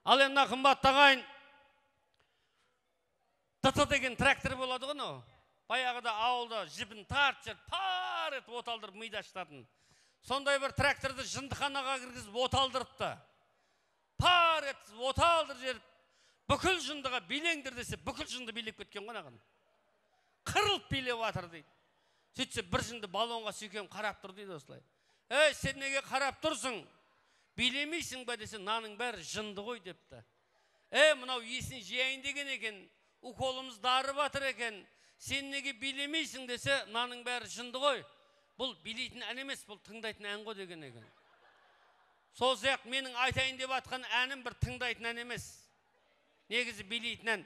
Ал енді қымбатты ағайын, ТТ деген трактор болады ғой, баяғыда ауылда жібін тарт жер, пар етіп оталдырып мида ашытатын. Сондай бір тракторды жындыханаға кіргізіп оталдырыпты. Пар етіп оталдырып жеріп, бүкіл жындыға билеңдір десе, бүкіл жынды билеп кеткен қонағын. Қырылып билеп атыр дейді. Сөйтсе бір жынды балонға сүйкем қарап тұр дейді осылай. Ей, сен неге қарап тұрсың? Билемейсің ба десе, наның бәрі жынды ғой депті. Мынау есін жияйын деген екен, уколымыз дары батыр екен. Сен неге билемейсің десе, наның бәрі жынды ғой. Бұл билейтін ән емес, бұл тыңдайтын ән ғой деген екен. Сол сияқты менің айтайын деп атқан әнім бір тыңдайтын ән емес. Негізі билейтін ән.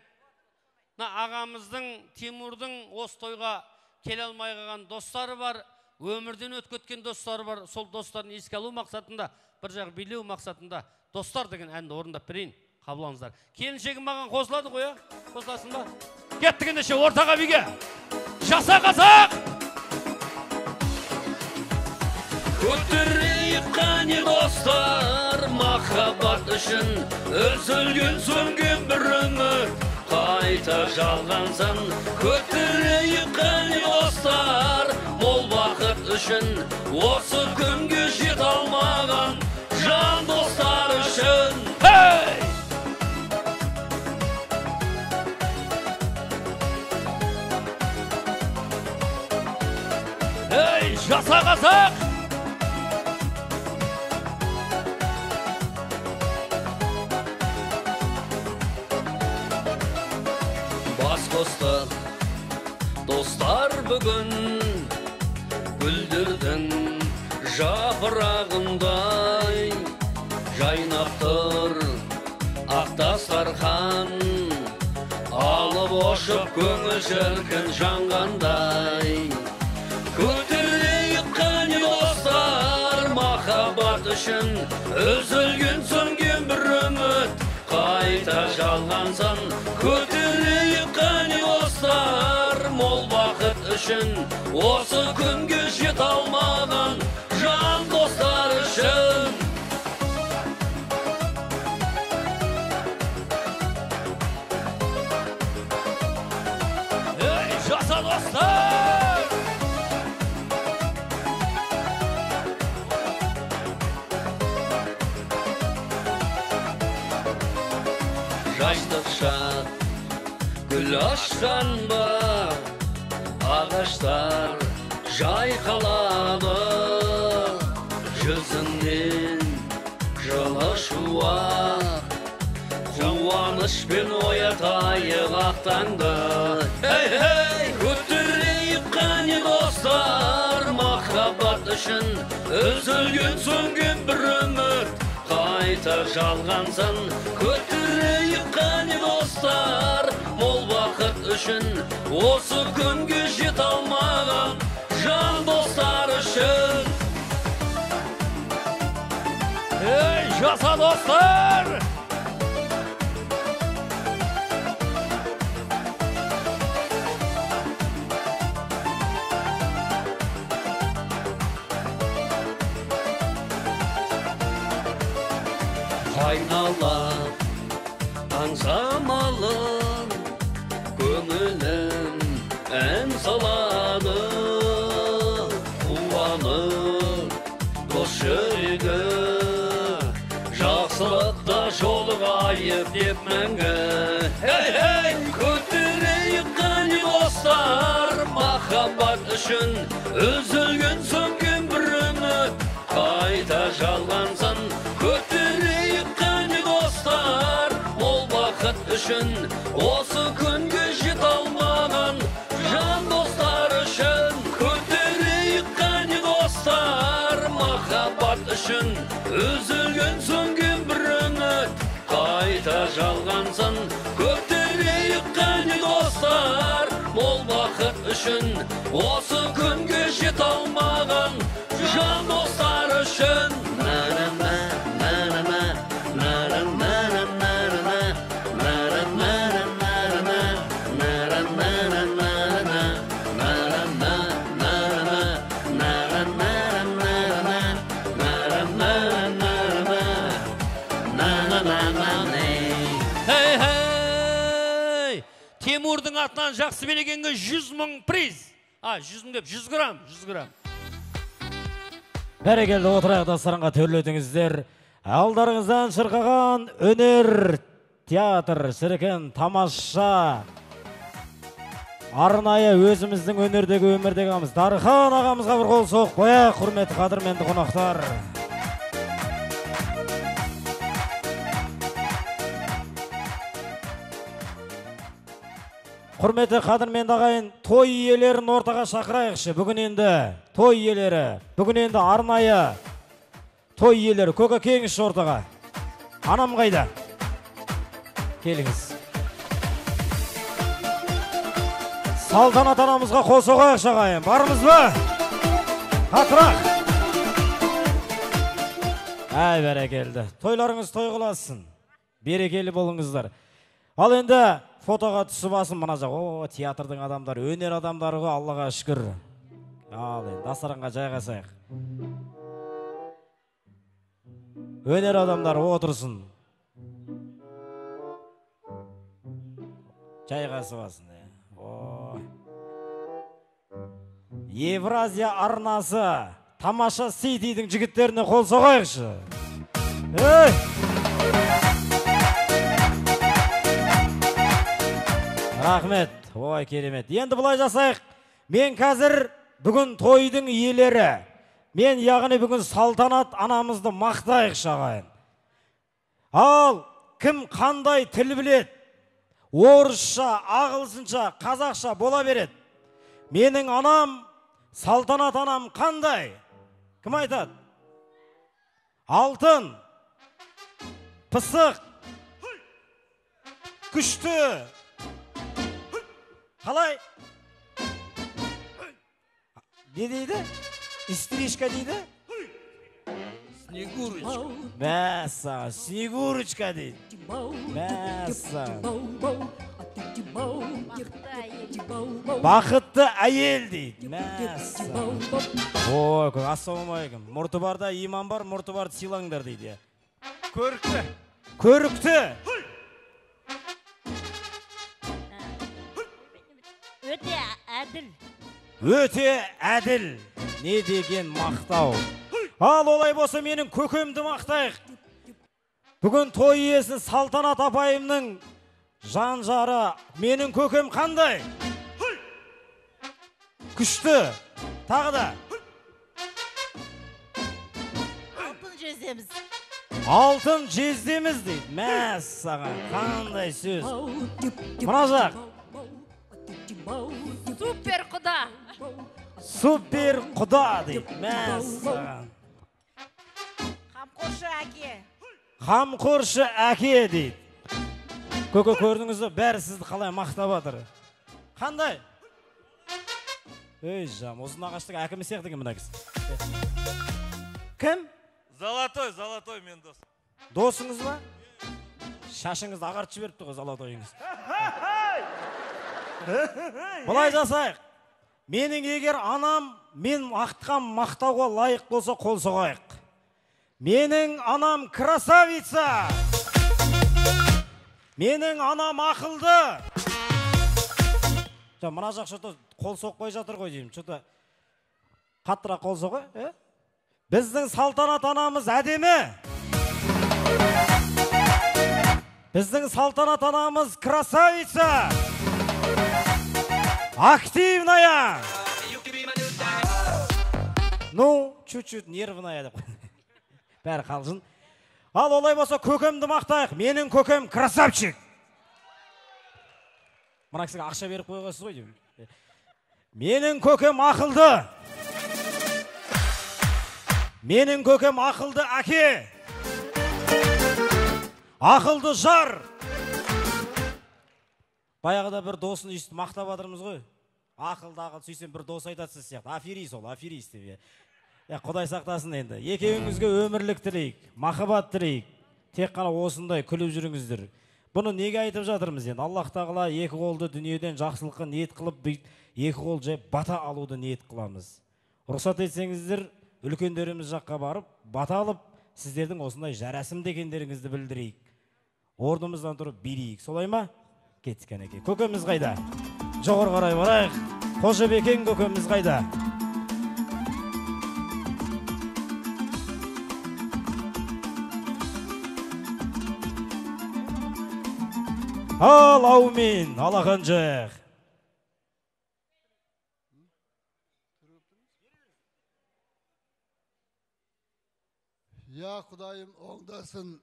Ағамыздың, Тимурдың осы тойға келе алмай қалған достары бар, өмірден өткеткен достары бар. Сол достарын еске алу мақсатында, бір жағы билеу мақсатында достар деген әнді орындап берейін. Қабылаңыздар. Келіншегім маған қосылады ғой, қосыласын ба? Кеттік ендеше ортаға биге. Жаса қазақ! Көтерейік қане достар, махаббат үшін үзілген сөнген бір үміт қайта жалғансын. Көтерейік қане достар, мол бақыт үшін осы күнге жет алмаған жан достар үшін. Ей, жаса қазақ! Бас қосты достар бүгін гүлдердің жапырағындай жайнап тұр ақ дастархан, алып ұшып көңіл шіркін жанғандай. Көтерейік қане достар, махаббат үшін үзілген сөнген бір үміт қайта жалғансын. Көтерейік қане достар, мол бақыт үшін осы күнге жет алмаған жан достар үшін. Ей, жаса достар! Жастық шақ гүл ашқан ба, ағаштар жайқалады, жүзіңнен жылы шуақ қуанышпен оятайық ақ таңды. Көтерейік қане достар, махаббат үшін үзілген сөнген бір үміт қайта жалғансын. Көтерейік қане достар, мол бақыт үшін осы күнге жет алмаған жан достар үшін. Ей, жаса достар! Айналап аңсамалым, көңілім ән салады, қуанып дос жүрегі жақсылықта жолығайық деп мәңгі. Көтерейік қане достар, махаббат үшін үзілген сөнген бір үміт қайта жалғансын. Көтерейік қане достар, мол бақыт үшін осы күнге жет алмаған жан достар үшін. Көтерейік қане достар, махаббат үшін үзілген сөнген бір үміт қайта жалғансын. Көтерейік қане достар, мол бақыт үшін осы күнге жет алмаған жан достар үшін. na na na na Hey! Темурдың атынан жақсы белегенге 100 мың приз. 100 мың деп, 100 грамм, 100 грамм. Бәрекелді отырайық достарыңға төрлетіңіздер. Алдарыңыздан шырқаған өнер, театр, шіркін, тамаша. Арнайы өзіміздің өнердегі өмірдегі ағамыз Дархан ағамызға бір қол соқ қояйық, құрметті қадірменді қонақтар. Құрметті қадірменді ағайын, той иелерін ортаға шақырайықшы. Бүгін енді той иелері, бүгін енді арнайы той иелері. Көке келіңізші ортаға. Анам қайда? Келіңіз. Салтанат анамызға қол соғайықшы ағайын. Барымыз ба? Қатырақ. Әй, бәрекелді. Тойларыңыз той қыласын. Берекелі болыңыздар. Ал енді фотоға түсіп басын мына жақ. О, театрдың адамдары, өнер адамдары ғой, Аллаға шүкір. Ал енді дастарханға жайғасайық. Өнер адамдары отырсын. Жайғасы басын. Евразия арнасы тамаша Ситидің жігіттеріне қол соғайықшы. Рахмет, ой керемет. Енді бұлай жасайық. Мен қазір бүгін тойдың иелері. Мен яғни бүгін Салтанат анамызды мақтайық шағайын. Ал кім қандай тіл білет? Орысша, ағылшынша, қазақша бола береді. Менің анам, Салтанат анам қандай? Кім айтады? Алтын, пысық, күшті. Қалай? Не дейді? Истеричка дейді? Снегурочка. Мәссаған, Снегурочка дейді. Мәссаған. Бақытты әйел дейді. Мәссаған. Ой, ассалаумағалейкум. Мұрты барда иман бар, мұрты барды сыйлаңдар дейді. Көрікті. Көрікті. Өте әділ. Өте әділ. Не деген мақтау. Ал олай болса менің көкемді мақтайық. Бүгін той иесі Салтанат апайымның жан-жары. Менің көкем қандай? Күшті. Тағы да. Алтын жездеміз. Алтын жездеміз дейді. Мәссаған, қандай сөз. Мына жақ. Супер құда. Супер құда дейді. Мәссаған. Қамқоршы әке. Қамқоршы әке дейді. Көке көрдіңіз бе, бәрі сізді қалай мақтап жатыр. Қандай? Ей жам, ұзын ағаштың әкімі сияқты екен мына кісі. Кім? Золотой мен дос. Досыңыз ба? Шашыңызды ағартып жіберіпті ғой золотойыңыз. Бұлай жасайық. Менің егер анам мен мақтқан мақтауға лайық болса қол соғайық. Менің анам красавица. Менің анам ақылды. Мына жақ что-то қол соқпай жатыр ғой деймін. Что-то қаттырақ қол соқай. Біздің Салтанат анамыз әдемі. Біздің Салтанат анамыз красавица. Активная. Ну, чуть-чуть нервная деп. Бәрі қалжын. Ал олай болса көкемді мақтайық. Менің көкем красавчик. Мына кісіге ақша беріп қойғасыз ғой деймін. Менің көкем ақылды. Менің көкем ақылды әке. Ақылды жар. Баяғыда бір досын үйсті мақтап адырмыз ғой. Ақылды ақыл сүйсен бір дос айтатсы сияқты. Аферист ол, аферист деп. Құдай сақтасын енді. Екеуіңізге өмірлік тілейік, махаббат тілейік. Тек қана осындай күліп жүріңіздер. Бұны неге айтып жатырмыз енді? Аллах тағала екі қолды дүниеден жақсылыққа ниет қылып, екі қол жайып бата алуды ниет қыламыз. Рұқсат етсеңіздер, үлкендеріміз жаққа барып, бата алып, сіздердің осындай жарасымды екендеріңізді білдірейік. Орнымыздан тұрып билейік, солай ма? Кеттік әнеке. Көкеміз қайда? Жоғар қарай барайық. Қожабекең көкеміз қайда? Ал аумен, алақан жақ. Я Құдайым оңдасын.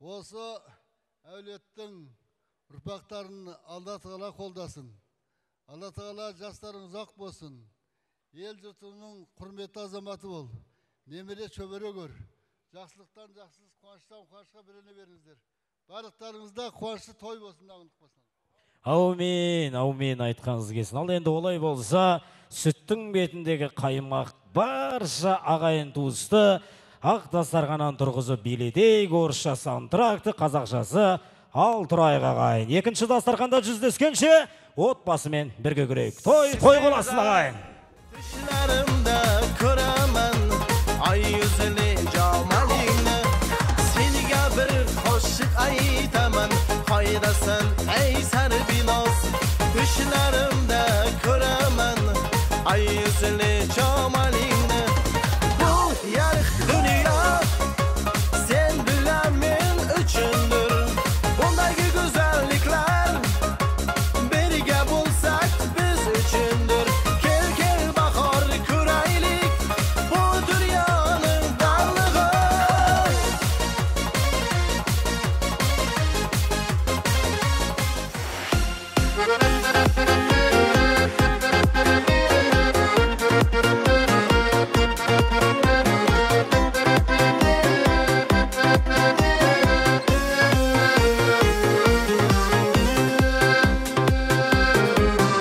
Осы әулеттің ұрпақтарын Алла Тағала қолдасын. Алла Тағала жастарың ұзақ болсын. Ел жұртының құрметті азаматы бол. Немере шөбере көр. Жақсылықтан жақсылық, қуаныштан қуанышқа бірене беріңіздер. Барлықтарыңызда қуанышты той болсын, амандық болсын. Аумен, аумен айтқаныңыз келсін. Ал енді олай болса, сүттің бетіндегі қаймақ барша ағайын туысты ақ дастарханнан тұрғызып билетейік, орысшасы антракты, қазақшасы ал тұрайық ағайын. Екінші дастарханда жүздескенше отбасымен бірге көрейік. Той боласын ағайын. Düşlerimde köremen ay yüzünü camalini, Senige bir hoşluk aytaman, hayda sen ey serbinos. Düşlerimde köremen ay yüzünü camalini, bu yarık dünya sen bilemin üçündür. Bundaki güzellikler birge bulsak biz üçündür. Gel bahar küraylik bu dünyanın darlığı.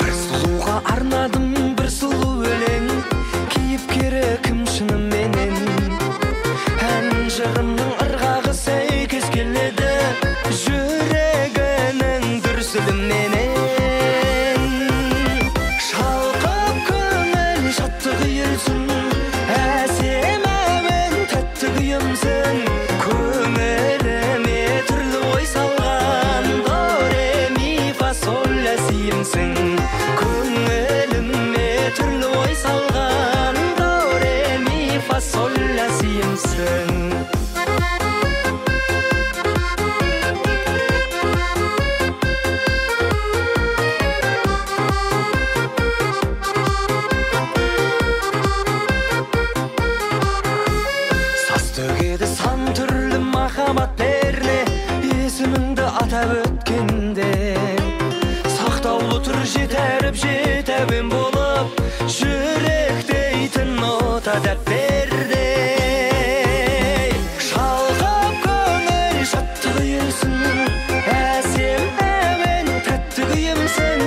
Bir suluğa arnadım bir sulu ölen, keyipkeri kim şunun menen. Hen jırımның ırgağı seykes keledi, yüreğinin dürsülüm menen. Şalqıp köngül şattığı yılsın, äsememen tattığı yımsın. Köngülüme türlü oy salgan, do re mi fa sol la siyimsin. Köngülüme türlü oy salgan, do re mi fa sol la siyimsin. Saz tөгеді сан түрлі махаббаттеріне, есіміңді атап өткенде. Сақтаулы тұр жетәріп жетәуен болып, жүректейтін ота дәп берді. Шалқып көңіл жаттығы елсін, әсем әуен тәтті күйімсің.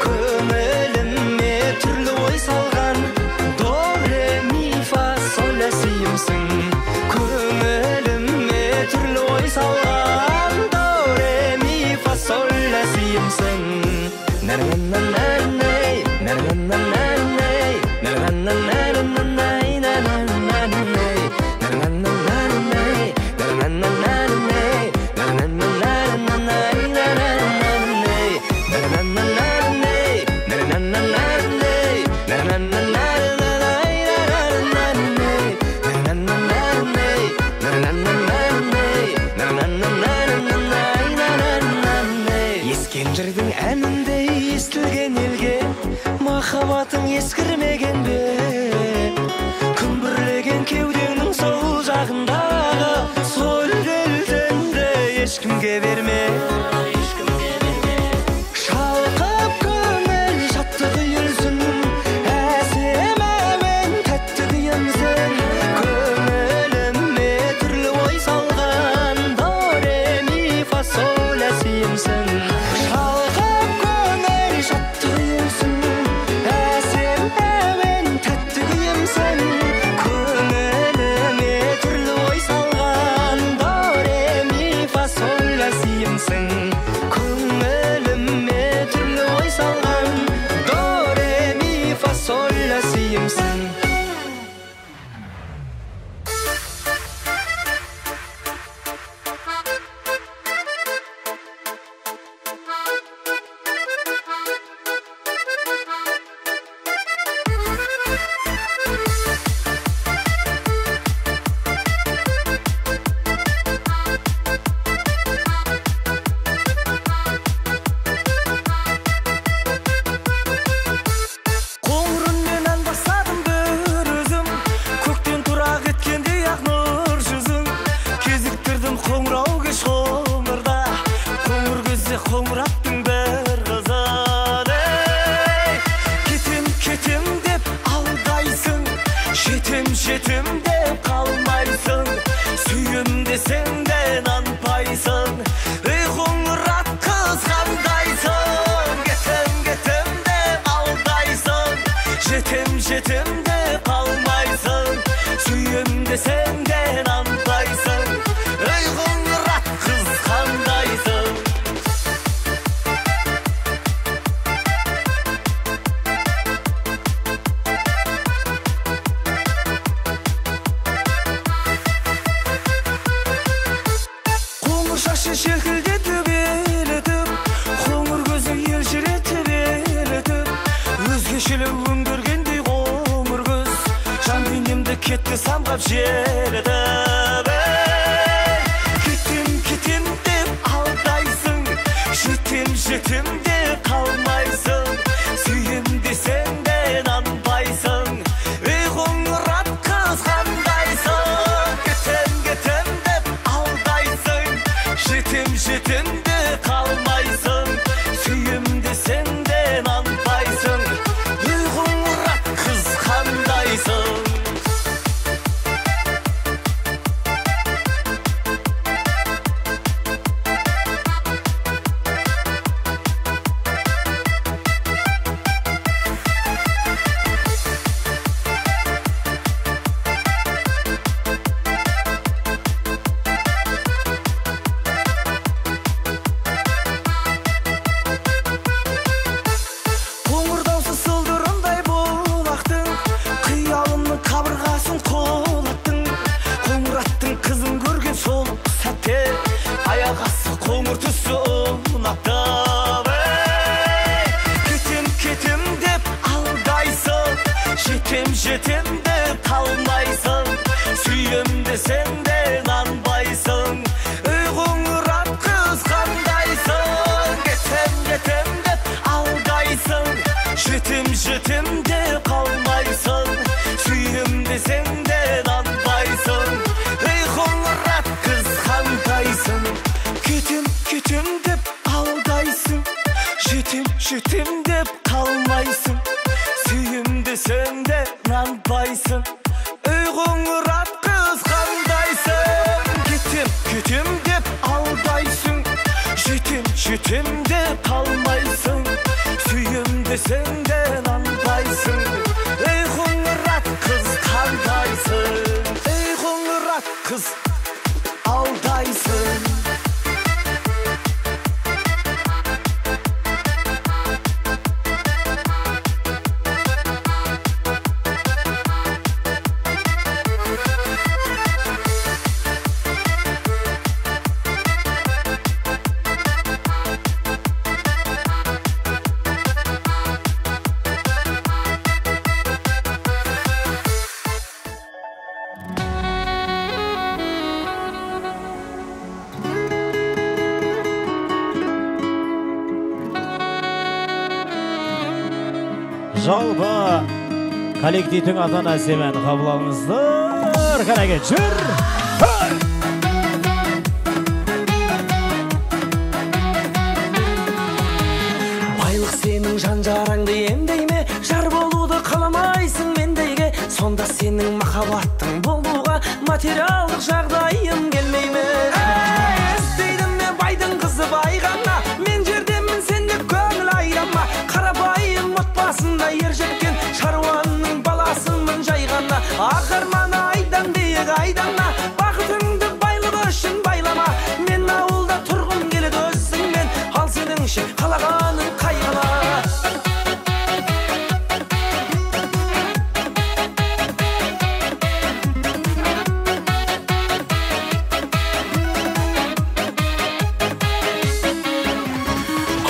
Көңіліме түрлі ой салған, до ре ми фа сол ля сиімсің. Көңіліме түрлі ой салған, до ре ми фа сол ля сиімсің. Нәр-нәр-нәр-нәр-нәй, нәр-нәр-нәр-нәр-нәй, нәр-нәр-нәр-нәр-нәй, нәр-нәр-нәр-нәр-нәй, нәр-нәр-нәр-нәр-нәй, нәр-нәр-нәр-нәр-нәй, нәр-нәр-нәр-нәр-нәй, нәр-нәр-нәр-нәр-нәй, нәр-нәр-нәр-нәр-нәй, Ескен жырдың әніндей естілген елге, махаббатың ескірмеген бе? Күмбірлеген кеуденің сол жағындағы, сол белденді ешкімге берме. Шалқып көңіл жаттығы елсін, әсем әуен тәтті күйімсің. Көңіліме түрлі ой салған, до ре ми фа сол ля сиімсің. Шалқып көңіл жаттығы елсін, әсем әуен тәтті күйімсің. Көңіліме түрлі ой салған, до ре ми фа сол ля сиімсің. қоңырау кеш қоңырда, қоңыр көзде қоңыраттың бір қызын. Кетем деп алдайсың, жетем деп қалмайсың, сүйем десең де нанбайсың. Қоңырат қыз қандайсың, кетем деп алдайсың, жетем деп қалмайсың, сүйем десең де нанбайсың. Қоңырат қыз қандайсың. Қоңыр шашы шекілдетіп елітіп, қоңыр көзі елжіретіп елітіп, өзгешелі өңгергендей қоңыр көз, жан дүниемді кетті самғап желітіп. Кетем деп алдайсың, жетем деп қалмайсың, сүйем десең де нанбайсың. Қоңырат қыз қандайсың, кетем деп алдайсың, жетем деп қалмайсың, сүйем десең де нанбайсың. Қоңырат қыз қандайсың. Қоңыр даусы сылдырындай бұлақтың, қиялымның қабырғасын қолаттың. Қоңыраттың қызын көрген сол сәтте, аяқ асты қоңыр түсі ұнатты. Кетем деп алдайсың, жетем деп қалмайсың, сүйем десең де нанбайсың. Қоңырат қыз қандайсың, кетем деп алдайсың, жетем деп қалмайсың, сүйем десең де нанбайсың. Қоңырат қыз қандайсың. Кетем деп алдайсың, жетем деп қалмайсың, сүйем десең де нанбайсың. Қоңырат қыз қандайсың. Кетем деп алдайсың, жетем деп қалмайсың, сүйем десең де нанбайсың. Қоңырат қыз қандайсың. Қоңырат қыз алдайсың. Жалпы коллективтің атана семен қабыл алыңыздар. Қанеге жүр! Байлық сенің жан-жараңды емдей ме? Жар болуды қаламайсың мендейге. Сонда сенің махаббаттың болуға материалдық жағдайым келмей ме? Естейдім мен байдың қызы байғанна, мен жердемін сенде көңіл айрама. Қарапайым отбасында ер жеткен шаруаның баласымын жайғанна. Ақырманы айдан дейік айданна, бақытыңды байлығы үшін байлама. Мен ауылда тұрғым келеді өзіңмен, ал сенің ше қалағаның қайғала.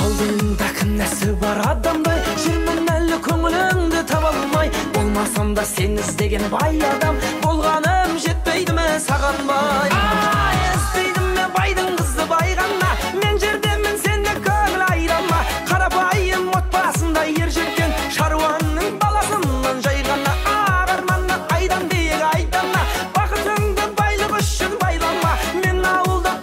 Алдыңда кінәсі бар адамдай, жүрмін әлі көңіліңді таба алмай. Болмасам да сен іздеген бай адам, болғаным жетпейді ме саған бай? Естейдім ме байдың қызы байғанна, мен жердемін сенде көңіл айрама. Қарапайым отбасында ер жеткен шаруаның баласымын жайғанна. Арманы айдан дейік айданна, бақытыңды байлық үшін байлама. Мен ауылда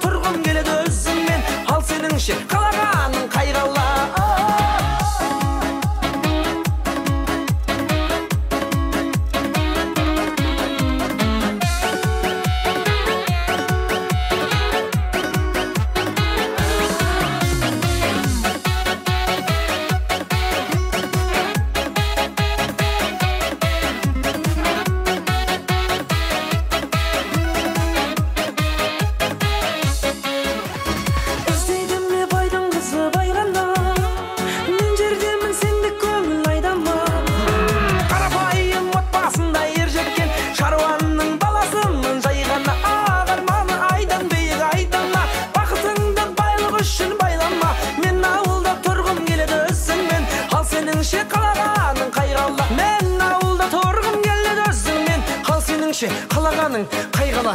қалағаның қайғала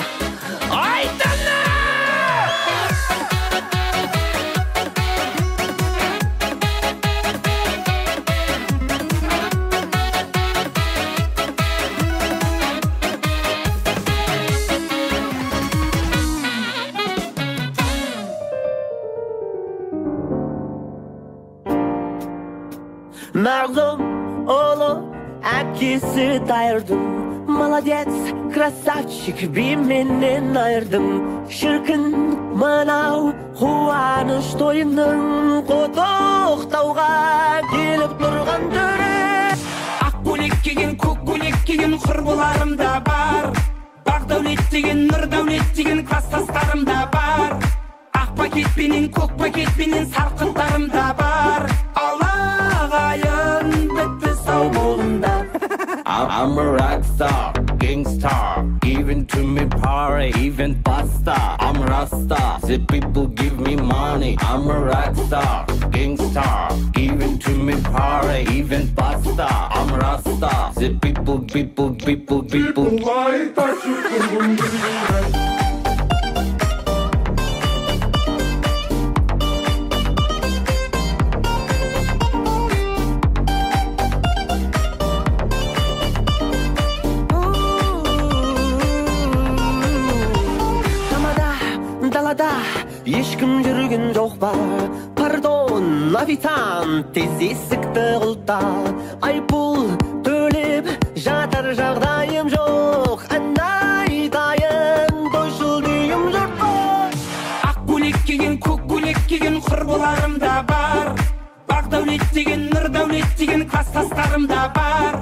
айтаны. Мағлұм ұлы әкесі дайырдым, молодец, красавчик, бименен айырдым. Шіркін мынау қуаныш тойының құттықтауға келіп тұрған түрі. Ақ көйлек киген, көк көйлек киген құрбыларым да бар. Бақ дәулет деген, нұр дәулет деген кластастарым да бар. Ақ пакетпенен, көк пакетпенен сарқыттарым да бар. Алағайын бітті сау болыңдар. I'm a rock star, gangstar, giving to me power, even pasta. I'm Rasta, the people give me money. I'm a rock star, gangstar, giving to me power, even pasta. I'm Rasta, the people. Ешкім жүрген жоқ па? Пардон, официант, тез есікті құлта. Айыппұл төлеп жатар жағдайым жоқ. Ән айтайын, тойшыл дүйім жұрт бар. Ақ көйлек киген, көк көйлек киген құрбыларым да бар. Бақ дәулет деген, нұр дәулет деген кластастарым да бар.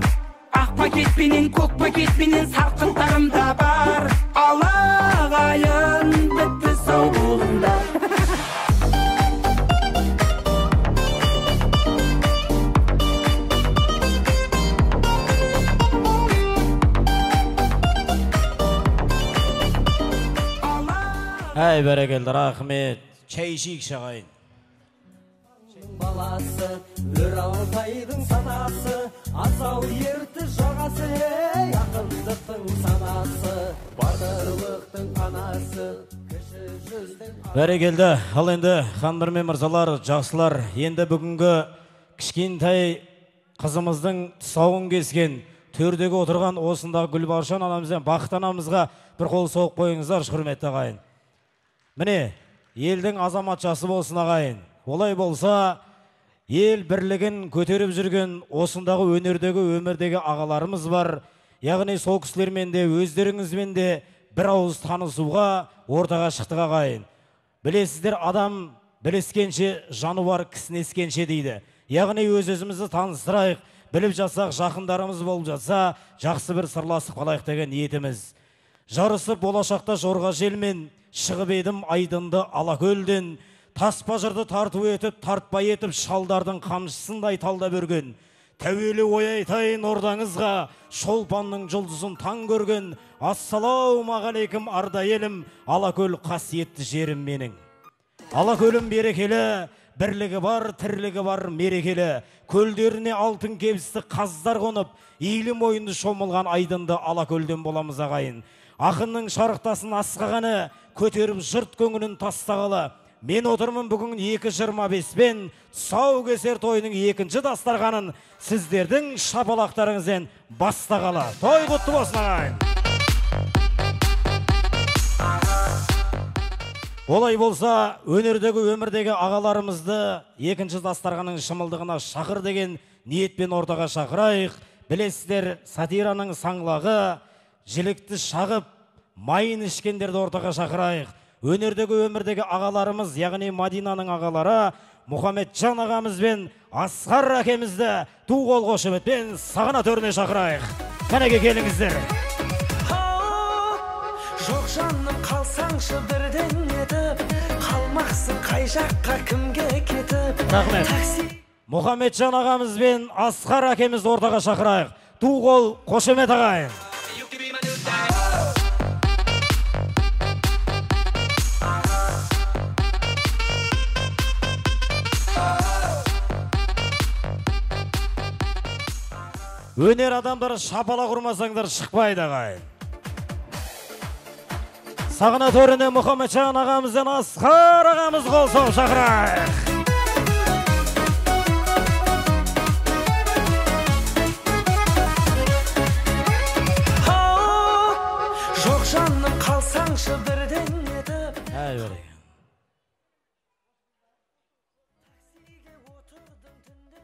Ақ пакетпенен, көк пакетпенен сарқыттарым да бар. Алағайын бітті сау болыңдар. Әй бәрекелді, рахмет. Чай ішейік шағайын. Баласы, өр алтайдың санасы, асау ерті жағасы, ақындықтың санасы, батырлықтың анасы, кіші жүздің... Бәрекелді, ал енді хандар мен мырзалар, жақсылар, енді бүгінгі кішкентай қызымыздың тұсауын кескен, төрдегі отырған осындағы Гүлбаршан анамыздан Бақыт анамызға бір қол соғып қойыңыздар, құрметті ағайын. Міне, елдің азаматшасы болсын ағайын. Олай болса, ел бірлігін көтеріп жүрген осындағы өнердегі өмірдегі ағаларымыз бар. Яғни сол кісілермен де өздеріңізбен де бір ауыз танысуға ортаға шықтық ағайын. Білесіздер, адам білескенше, жаны бар кісінескенше дейді. Яғни өз-өзімізді таныстырайық, біліп жатсақ, жақындарымыз болып жатса, жақсы бір сырласып қалайық деген ниетіміз. Жарысып болашақта жорға желмен, шығып едім айдынды Алакөлден, таспа жырды тарту етіп, тартпай етіп, шалдардың қамшысындай талдап өрген. Тәуелі ой айтайын ордаңызға, шолпанның жұлдызын таң көрген. Ассалаумағалейкум арда елім, Алакөл қасиетті жерім менің. Алакөлім берекелі, бірлігі бар, тірлігі бар, мерекелі. Көлдеріне алтын кебісті қаздар қонып, иілі мойынды шомылған айдынды Алакөлден боламыз ағайын. Ақынның шарықтасын асқағаны, көтеріп жұрт көңілін тастағалы. Мен отырмын бүгін 2.25-пен тұсау кесер тойының екінші дастарханын сіздердің шапалақтарыңызбен бастағалы. Той құтты болсын ағайын. Олай болса, өнердегі өмірдегі ағаларымызды екінші дастарханның шымылдығына шақыр деген ниетпен ортаға шақырайық. Білесіздер, сатираның саңлағы жілікті шағып, майын ішкендерді ортаға шақырайық. Өнердегі өмірдегі ағаларымыз, яғни Мадинаның ағалары, Мұхамеджан ағамызбен Асқар әкемізді ту қол қошеметпен сағына төріне шақырайық. Кәнеге келіңіздер. Жоқ жаным қалсаңшы бірден етіп, қалмақсың қай жаққа кімге кетіп. Рахмет. Мұхамеджан ағамызбен Асқар әкемізді ортаға шақырайық. Ту қол қошемет ағайын. Өнер адамдары шапала құрмасаңдар шықпайды ағайын. сағына төріне Мұхамеджан ағамыздан Асқар ағамыз қол соғып шақырайық. Жоқ жаным қалсаңшы бірден етіп. Әй өрек.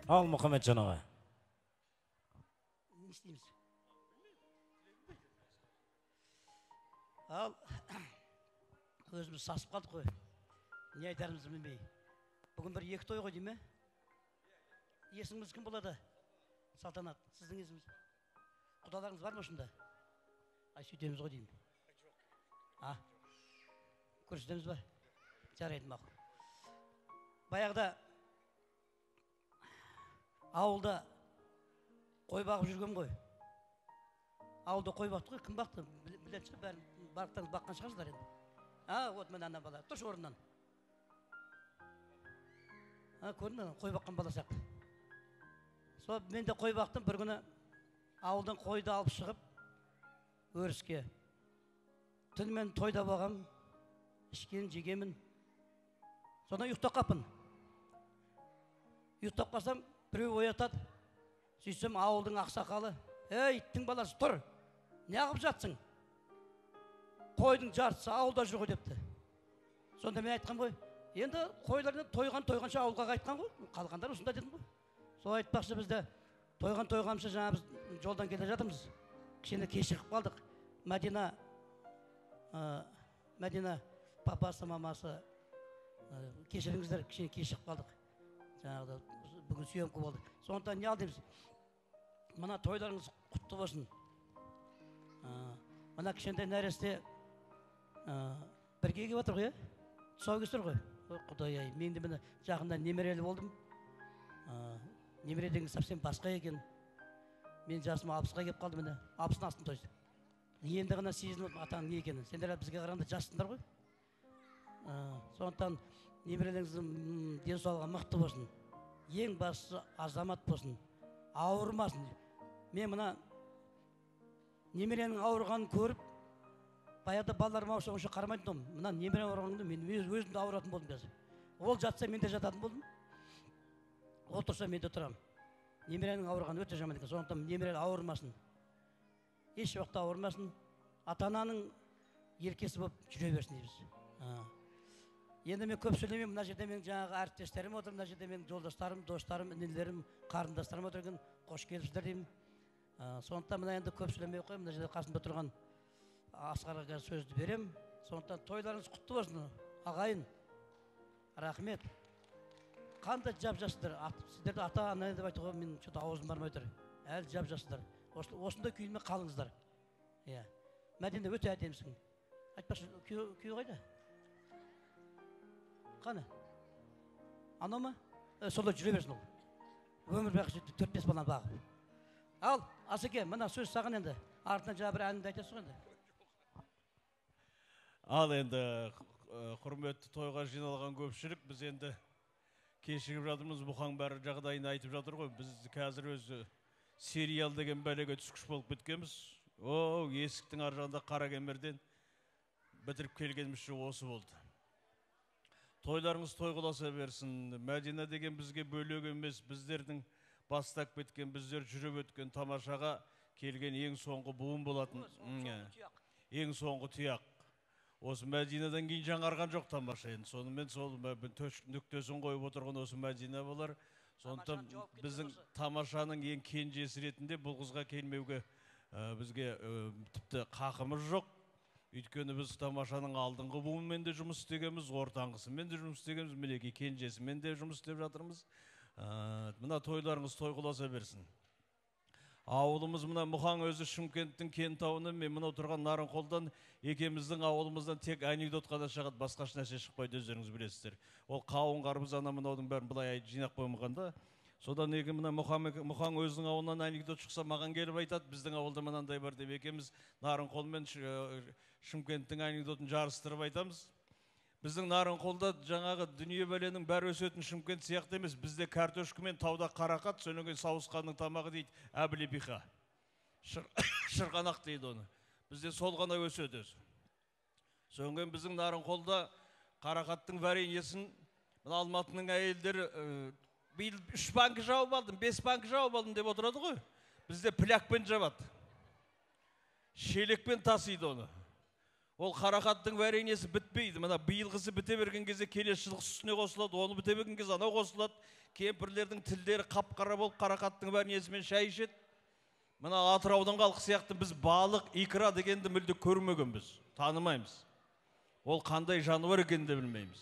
Ал Мұхамеджан аға. Не істейміз? Ал, өзіміз сасып қалдық қой. Не айтарымызды білмей. Бүгін бір екі той ғой дейме? Есіңіз кім болады? Салтанат, сіздің есіңіз. Құдаларыңыз бар ма шында? Ай, сөйтеміз ғой деймін. Көрсетеміз ба? Жарайды мақұл. Баяғыда ауылда қой бағып жүрген ғой. Ауылда қой бақты ғой, кім бақты? Білетші, бәрін барықтарыңыз баққан шығарсыздар енді. Вот мен ана бала, тұрш орыннан. Көрдің, қой баққан бала сияқты. Сол мен де қой бақтым, бір күні ауылдан қойды алып шығып, өріске. Түнімен тойда болғам, ішкен, жегемін. Содан ұйықтап қапын. Ұйықтап қалсам, біреу оятады. Сөйтсем ауылдың ақсақалы. Ей, иттің баласы, тұр. Не ағып жатсың? Қойдың жартысы ауылда жүр ғой депті. Сонда мен айтқан ғой. Енді қойлардан тойғанша ауылға қайтқан ғой. Қалғандар осында дедім ғой. Сол айтпақшы бізді тойғанша жаңа біз жолдан келе жатырмыз. Кішкене кешігіп қалдық. Мәдина папасы, мамасы кешіріңіздер, кішкене кешігіп қалдық. Жаңағыда бүгін сүйемкі болды. Сондықтан не алдымыз? Мына тойларыңыз құтты болсын. Мына кішкентай нәресте бірге келіп отыр ғой, тұсаукесер ғой. Құдай-ай, мен де міне жақында немерелі болдым. Немере деген совсем басқа екен. Мен жасым 60-ға келіп қалды міне, 60-ның астын тойды. Енді ғана сезініп атаң не екенін. Сендер бізге қарағанда жассыңдар ғой. Сондықтан немерелеріңіздің денсаулығы мықты болсын. Ең бастысы азамат болсын. Ауырмасын. Мен мына немеренің ауырғанын көріп, баяғыда балаларым ауырса онша қарамайтын едім. Мына немеренің ауырғанымда мен өзім де ауыратын болдым қазір. Ол жатса мен де жататын болдым. Ол тұрса мен де тұрамын. Немеренің ауырғаны өте жаман екен. Сондықтан немерелер ауырмасын. Еш уақытта ауырмасын. Ата-ананың еркесі болып жүре берсін дейміз. Енді мен көп сөйлемеймін. Мына жерде менің жаңағы әріптестерім отыр, мына жерде менің жолдастарым, достарым, інілерім, қарындастарым отыр екен. Қош келіпсіздер деймін. Сондықтан мына енді көп сөйлемей қоймын. Мына жерде қасымда тұрған Асқарға сөзді берем. Сондықтан тойларыңыз құтты болсын, ағайын. Рахмет. Қандай жап-жассыздар. Сіздерді ата-ана деп айтуға мен что-то аузым бармай тұр. Әлі жап-жассыздар. Осындай күйінмен қалыңыздар. Мәдина өте әдемісің. Айтпақшы, күйі қайда? Қаны? Анау ма? Солай жүре берсін ол. Өмір бақы 4-5 баланы бағып. Ал, Асеке, мына сөз саған енді. Артынан жаңа бір әніңді айтасың енді. Ал енді құрметті тойға жиналған көпшілік, біз енді кешігіп жатырмыз, бұқан бәрі жағдайын айтып жатыр ғой. Біз қазір өзі сериал деген бәлеге түскіш болып біткенбіз. Есіктің ар жағында Қаракемерден бітіріп келгенімізше осы болды. Тойларыңыз той қыласа берсін. Мәдина деген бізге бөлек емес, біздердің бастап кеткен, біздер жүріп өткен тамашаға келген ең соңғы буын болатын. Ең соңғы тұяқ. Осы Мәдинадан кейін жаңарған жоқ тамаша енді. Сонымен сол нүктесін қойып отырған осы Мәдина болар. Сондықтан біздің тамашаның ең кенжесі ретінде бұл қызға келмеуге бізге тіпті қақымыз жоқ. Өйткені біз тамашаның алдыңғы буынымен де жұмыс істегенбіз, ортаңғысымен де жұмыс істегенбіз, мінекей кенжесімен де жұмыс істеп жатырмыз. Мына тойларыңыз той қыласа берсін. Ауылымыз мына Мұхан өзі Шымкенттің Кентауынан, мен мына отырған Нарынқолдан екеміздің ауылымыздан тек анекдот қана шығады, басқаша нәрсе шықпайды, өздеріңіз білесіздер. Ол қауын қарбыз ана мынаудың бәрін былай жинақ қоймағанда. Содан екен мына Мұхан өзінің ауылынан анекдот шықса маған келіп айтады, біздің ауылда мынандай бар деп екеміз Нарынқолмен Шымкенттің анекдотын жарыстырып айтамыз. Біздің Нарынқолда жаңағы дүние бәленің бәрі өсетін Шымкент сияқты емес. Бізде картошка мен тауда қарақат, содан кейін сауысқанның тамағы дейді Соңғы біздің Нарынқолда қарақаттың вареньесін мына Алматының әйелдері биыл 3 банкі жауып алдым, 5 банкі жауып алдым деп отырады ғой. Бізде пілякпен жабады. Шелекпен тасиды оны. Ол қарақаттың вареньесі бітпейді. Мына биылғысы біте берген кезде келесі жылғы үстіне қосылады, оны біте берген кезде анау қосылады. Кемпірлердің тілдері қап-қара болып қарақаттың вареньесімен шай ішеді. Мына Атыраудың халқы сияқты біз балық, икра дегенді мүлде көрмегенбіз, танымаймыз. Ол қандай жануар екенін де білмейміз.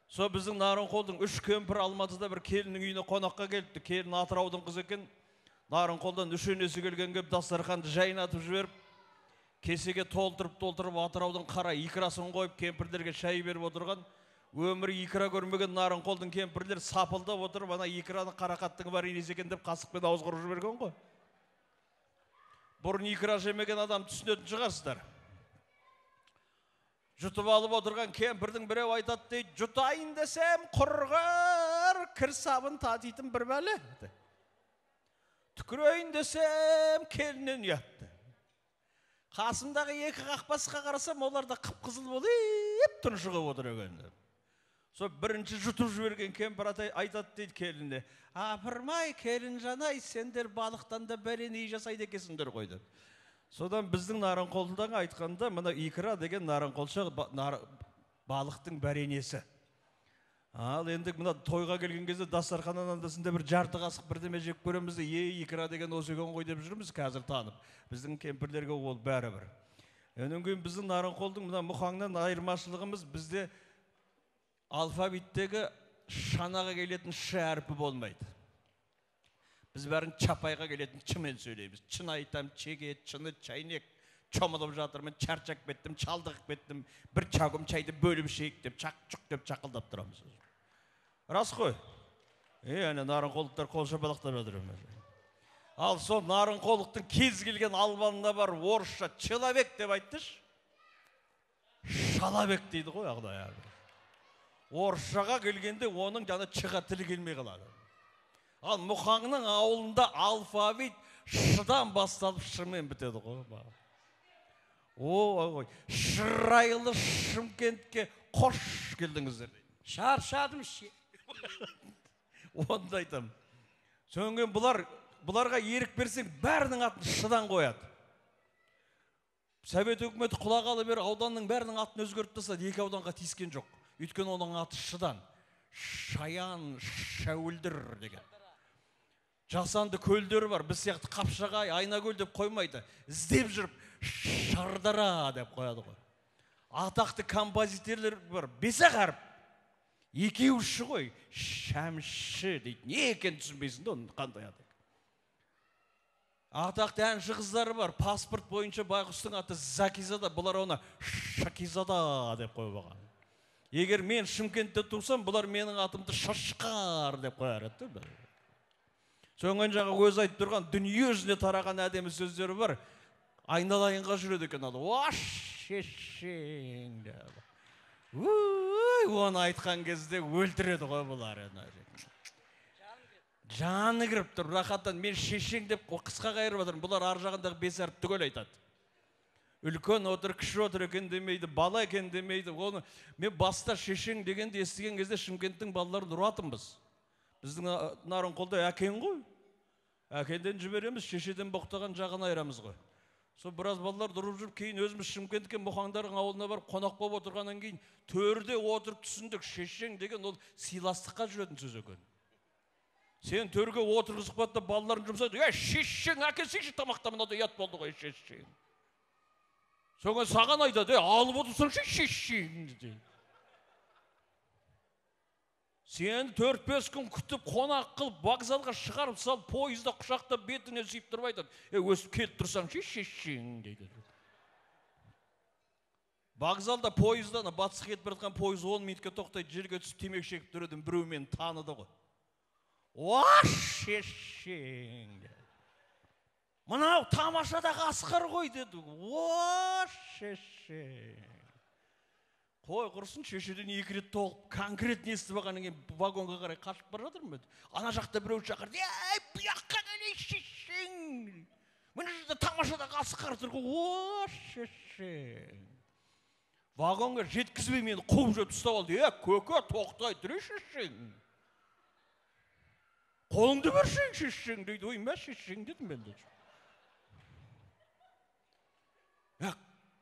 Со біздің Нарынқолдың 3 кемпір Алматыда бір келіннің үйіне қонаққа келіпті. Келін Атыраудың қызы екен. Нарынқолдан үшенесі келген кеп дастарханды жайнатып жіберіп, кесеге толтырып Атыраудың қара икрасын қойып кемпірлерге шай беріп отырған. Өмірі икра көрмеген Нарынқолдың кемпірлер сапылдап отырып, ана икраны қарақаттың вареньесі екен деп қасықпен ауыз құрып жіберген ғой. Бұрын икра жемеген адам түсінетін шығарсыздар. Жұтып алып отырған кемпірдің біреу айтады дейді, жұтайын десем құрғыр, кір сабын татитын бір бәле. Түкірейін десем келінен ұятты. Қасымдағы 2 қақпасқа қарасам, олар да қып-қызыл болып тұншығып отыр екен. Со бірінші жұтып жіберген кемпір айтады дейді келінне, апырмай келін жанай, сендер балықтан да бәленей жасайды екесіңдер қойды. Содан біздің Нарынқолдан айтқанда, мына икра деген Нарынқолша балықтың бәренесі. Ал енді мына тойға келген кезде дастарханнан андасында бір жарты қасық бірдеме жеп көреміз де, икра деген осы екен ғой деп жүрміз қазір танып. Біздің кемпірлерге ол бәрі бір. Өнен кейін біздің Нарынқолдың мына мұхаңнан айырмашылығымыз, бізде алфавиттегі шанаға келетін ш әрпі болмайды. Біз бәрін чапайға келетін чымен сөйлейміз. Чын айтам, чеге, чыны, чайнек, чомылып жатырмын, чарчак беттім, чалдығып беттім, бір чагым чайды бөліп шейік деп, чақ-чұқ деп чақылдап тұрамыз. Рас қой? Әне Нарынқолдықтар қол шапалақтап жатыр. Ал сол Нарынқолдықтың кез келген албанында бар орысша человек деп айттыш. Шалабек дейді ғой ағдай әрбір. Орысшаға келгенде оның жаны чыға тілі келмей қалады. Ал мұхаңның ауылында алфавит шыдан басталып шымен бітеді ғой. Ой, шырайлы Шымкентке қош келдіңіздер. Шаршадым ше. Онда айтам. Сөнген бұларға ерік берсең бәрінің атын шыдан қояды. Совет өкіметі құлағалы бері ауданның бәрінің атын өзгертіп тастады, 2 ауданға тиіскен жоқ. Өйткені оның аты шыдан. Шаян, Шәуілдір деген. Жасанды көлдері бар, біз сияқты Қапшағай, Айнакөл деп қоймайды. Іздеп жүріп, Шардара деп қояды ғой. Атақты композитерлер бар, 5 әріп. 2-3 ғой, Шәмші дейді. Не екен түсінбейсің де, оны қандай аты. Атақты әнші қыздары бар, паспорт бойынша байғұстың аты Закизада, бұлар оны Шакизада деп қойып алған. Егер мен Шымкентте тұрсам, бұлар менің атымды Шашқар деп қояр еді. Соңған жағы өз айтып тұрған дүние жүзіне тараған әдемі сөздері бар. Айналайынға жүреді екен ал. Ош шешең деп. Оны айтқан кезде өлтіреді ғой бұлар. Жаны кіріп тұр, рахаттан мен шешең деп қысқа қайырып жатырмын. Бұлар ар жағындағы 5 әріп түгел айтады. Үлкен отыр, кіші отыр екен демейді, бала екен демейді. Оны мен баста шешең дегенде естіген кезде Шымкенттің балаларын ұратынбыз. Біздің Нарынқолда әкең ғой. Әкенден жібереміз, шешеден боқтаған жағын айырамыз ғой. Сол біраз балалар дұрып жүріп, кейін өзіміз Шымкентке мұхаңдардың ауылына барып қонақ болып отырғаннан кейін төрде отырып түсіндік, шешең деген ол сыйластыққа жүретін сөз екен. Сен төрге отырғызып қойды да балаларын жұмсайды. Шешең, әкелсеңші тамақтан мынада ұят болды ғой, шешең. Соңға саған айтады, алып отырсаңшы шешең дейді. Сен 4-5 күн күтіп, қонақ қылып, вокзалға шығарып сал, пойызда құшақта бетіне сүйіп тұрып айтады. Өсіп келіп тұрсаңшы шешең дейді. Вокзалда пойызда, батысқа кетіп бара жатқан пойыз 10 минутке тоқтайды, жерге түсіп темекі шегіп тұр едім, біреу мені таныды ғой. Ош шешең деді. Мынау тамашадағы Асқар ғой деді. Ош шешең. Қой құрсын, шешеден 2 рет толып, конкретно естіп алғаннан кейін вагонға қарай қашып бара жатырмын. Ана жақта біреу шақырды. Бұяққа келей шешең. Мына жерде тамашадағы Асқар тұр ғой. О, шешең. Вагонға жеткізбей мені қуып жүріп ұстап алды. Көке, тоқтай тұр шешең. Қолыңды берсең шешең дейді. Ой, мә шешең дедім мен де.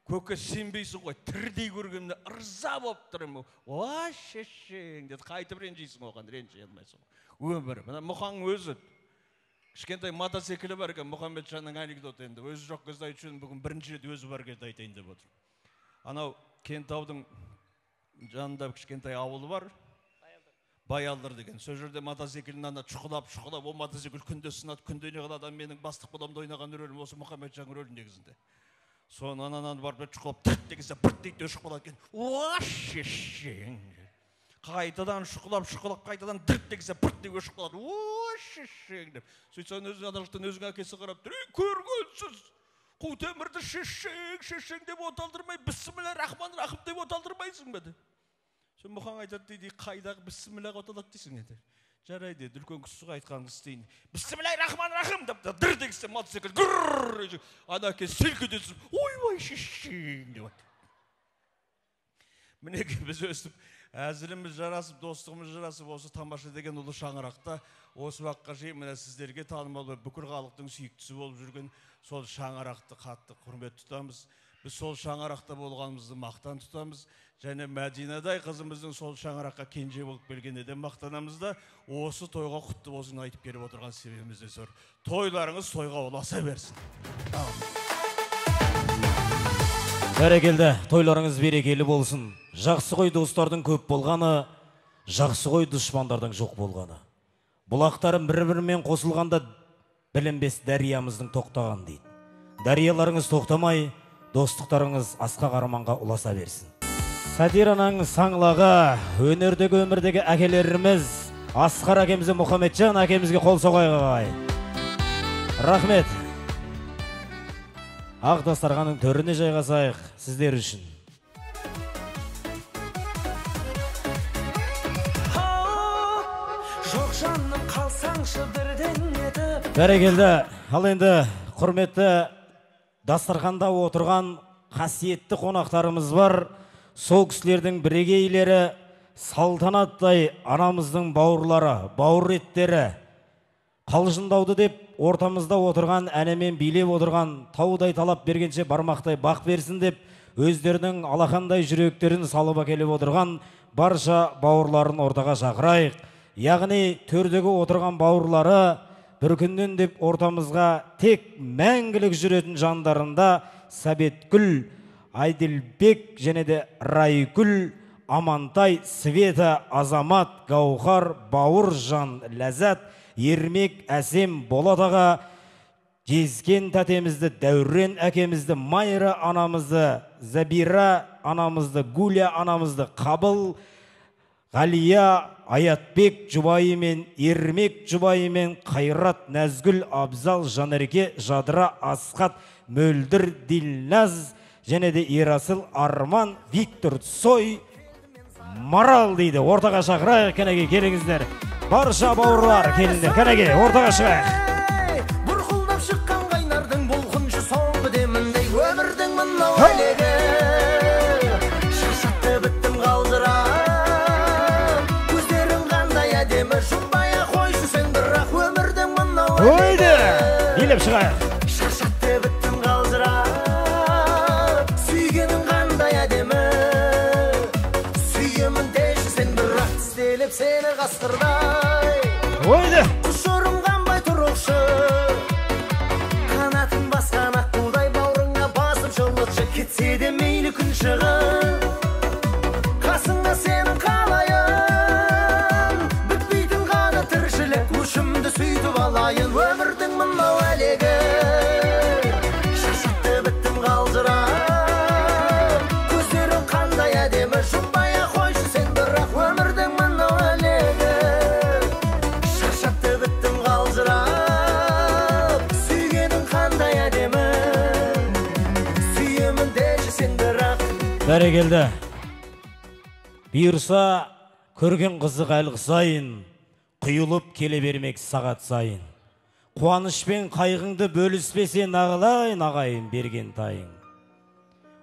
Көке, сенбейсің ғой, тірдей көргенде ырза болып тұрмын. Ой, шешең деді. Қайтып ренжейсің оған, ренжей алмайсың. Өмір. Мына Мұқан өзі кішкентай мотоциклі бар екен, Мұхаммеджанның анекдоты енді. Өзі жоқ кезде айтып жүрген, бүгін бірінші рет өзі бар кезде айтайын деп отыр. Анау Кентаудың жанында кішкентай ауылы бар. Баялдыр деген. Сол жерде мотоциклін ана чұқылап, ол мотоцикл күнде сынады, күнде не қылады. Менің бастық боламда ойнаған рөлім осы Мұхаммеджанның рөлі негізінде. Соны анан барып чұқылап тірт дегенде бірт дейді өшіп қалады екен. О, шешең. Қайтадан шұқылап, қайтадан дірт дегенде бірт деп өшіп қалады. О, шешең деп. Сөйтсен өзің әкесі қарап тұр. Көргенсіз. Қу темірді шешең деп оталдырмай, бісміллә рахман рахым деп оталдырмайсың беді. Сен Мұқан айтады дейді, қайдағы бісміллә оталады дейсің еді. Жарай деді, үлкен кісіға айтқаныңыз істейін. Бісміллә рахман рахым деп дір дегісі мотоцикл гүрррр. Ана әкесі селк етесің. Ой, шешең деп отыр. Мінеке біз өстіп, әзіліміз жарасып, достығымыз жарасып, осы Тамаша деген ұлы шаңырақта осы уақытқа шейін мына сіздерге танымал бүкіл халықтың сүйіктісі болып жүрген сол шаңырақты қатты құрмет тұтамыз. Біз сол шаңырақта болғанымызды мақтан тұтамыз. Және Мәдинадай қызымыздың сол шаңыраққа кенже болып келгенде мақтанамыз да, осы тойға құтты болсын айтып келіп отырған себебіміз де зор. Тойларыңыз тойға ұласа берсін. Бәрекелді, тойларыңыз берекелі болсын. Жақсы ғой достардың көп болғаны, жақсы ғой дұшпандардың жоқ болғаны. Бұлақтарын бір-бірімен қосылғанда білінбес дариямыздың тоқтаған дейді. Дарияларыңыз тоқтамай, достықтарыңыз асқақ арманға ұласа берсін. Сатираның саңлағы, өнердегі өмірдегі әкелеріміз, Асқар әкемізі Мұхаммеджан әкемізге қол соғайық. Рахмет. Ақ дастарханның төріне жайғасайық сіздер үшін. Жоқ жаным қалсаңшы бірден етіп. Бәрекелді, ал енді құрметті дастарханда отырған қасиетті қонақтарымыз бар. Сол кісілердің бірегейлері, салтанаттай анамыздың бауырлары, бауыр еттері, қалжыңдауды деп ортамызда отырған, әнемен билеп отырған, таудай талап бергенше бармақтай бақ берсін деп, өздерінің алақандай жүректерін салып әкеліп отырған барша бауырларын ортаға шақырайық. Яғни төрдегі отырған бауырлары бір күннен деп ортамызға тек мәңгілік жүретін жандарында Сәбетгүл, Айділбек және де Райгүл, Амантай, Света, Азамат, Гаухар, Бауыржан, Ләззат, Ермек, Әсем, Болат аға, Жезкен тәтемізді, Дәурен әкемізді, Майра анамызды, Забира анамызды, Гуля анамызды, Қабыл, Ғалия, Аятбек жұбайымен, Ермек жұбайымен, Қайрат, Нәзгүл, Абзал, Жанерке, Жадыра, Асқат, Мөлдір, Дилназ, және де Ерасыл, Арман, Виктор Цой, Марал дейді. Ортаға шақырайық, кәнеге келіңіздер. Барша бауырлар келіңдер, кәнеге ортаға шығайық. Бұрқылдап шыққан қайнардың бұлқыншы соңғы деміндей өмірдің мынау әлегі. Шашатты біттім қалдырам, көздерің қандай әдемі, жұмбай қойшы сен бірақ өмірдің мынау әлегі. Ойды, билеп шығайық. Шашатты біттім қалдырам, сүйгенің қандай әдемі, сүйемін деші сен бірақ тістеліп сені қасқырдай. Ойды! Құш ұрынғанбай тұрықшы, қанатын басқан аққудай бауырыңа басып жылытшы, кетсе де мейлі күн шығып, қасыңа сенің қалайын, бітпейтін ғана тіршілік, өшімді сөйтіп алайын, өмірдің мынау әлегі. Шашатты біттім қалжырап, көздерің қандай әдемі, жұмбай қойшы сен бірақ өмірдің мынау әлегі. Шашатты біттім қалжырап, сүйгенің қандай әдемі, сүйемін деші сен бірақ. Бәрекелді. Бұйырса, көрген қызық әлгі сайын, құйылып келе бермек сағат сайын. Қуанышпен қайғыңды бөліспесе нағылайын ағайын берген тайың.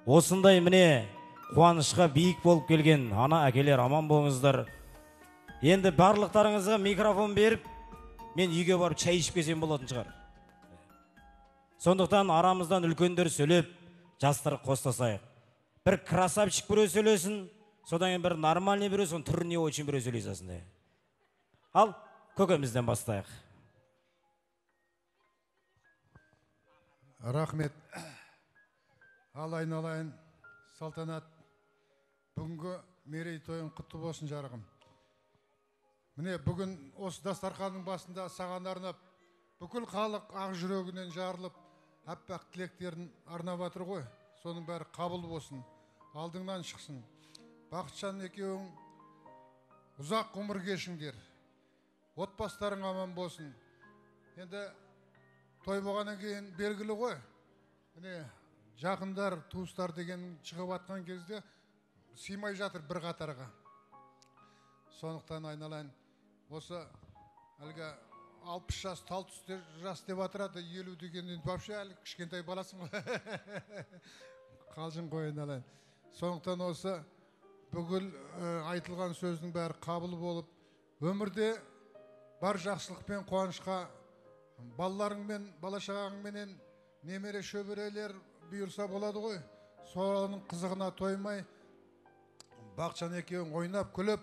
Осындай міне қуанышқа биік болып келген ана әкелер аман болыңыздар. Енді барлықтарыңызға микрофон беріп, мен үйге барып чай ішіп келсем болатын шығар. Сондықтан арамыздан үлкендер сөйлеп, жастар қостасайық. Бір красавчик біреу сөйлесін, содан кейін бір нормальный біреу, соның түріне очень біреу сөйлесесін. Ал, көкемізден бастайық. Рахмет. Ал айналайын, Салтанат, бүгінгі мерейтойың құтты болсын жарығым. Міне бүгін осы дастарханның басында саған арнап, бүкіл халық ақ жүрегінен жарылып, аппақ тілектерін арнап жатыр ғой. Соның бәрі қабыл болсын, алдыңнан шықсын. Бақытжан екеуің ұзақ ғұмыр кешіңдер. Отбасыларың аман болсын. Енді той болғаннан кейін белгілі ғой. Міне жақындар, туыстар деген шығып атқан кезде сыймай жатыр бір қатарға. Сондықтан айналайын, осы әлгі 60 жас, тал түсте жас деп атырады, 50 дегеннен вообще әлі кішкентай баласың ғой. Қалжың ғой айналайын. Сондықтан осы бүкіл айтылған сөздің бәрі қабыл болып, өмірде бар жақсылық пен қуанышқа балаларыңмен, бала-шағаңменен немере шөберелер бұйырса болады ғой. Соның қызығына тоймай, Бақытжан екеуің ойнап, күліп,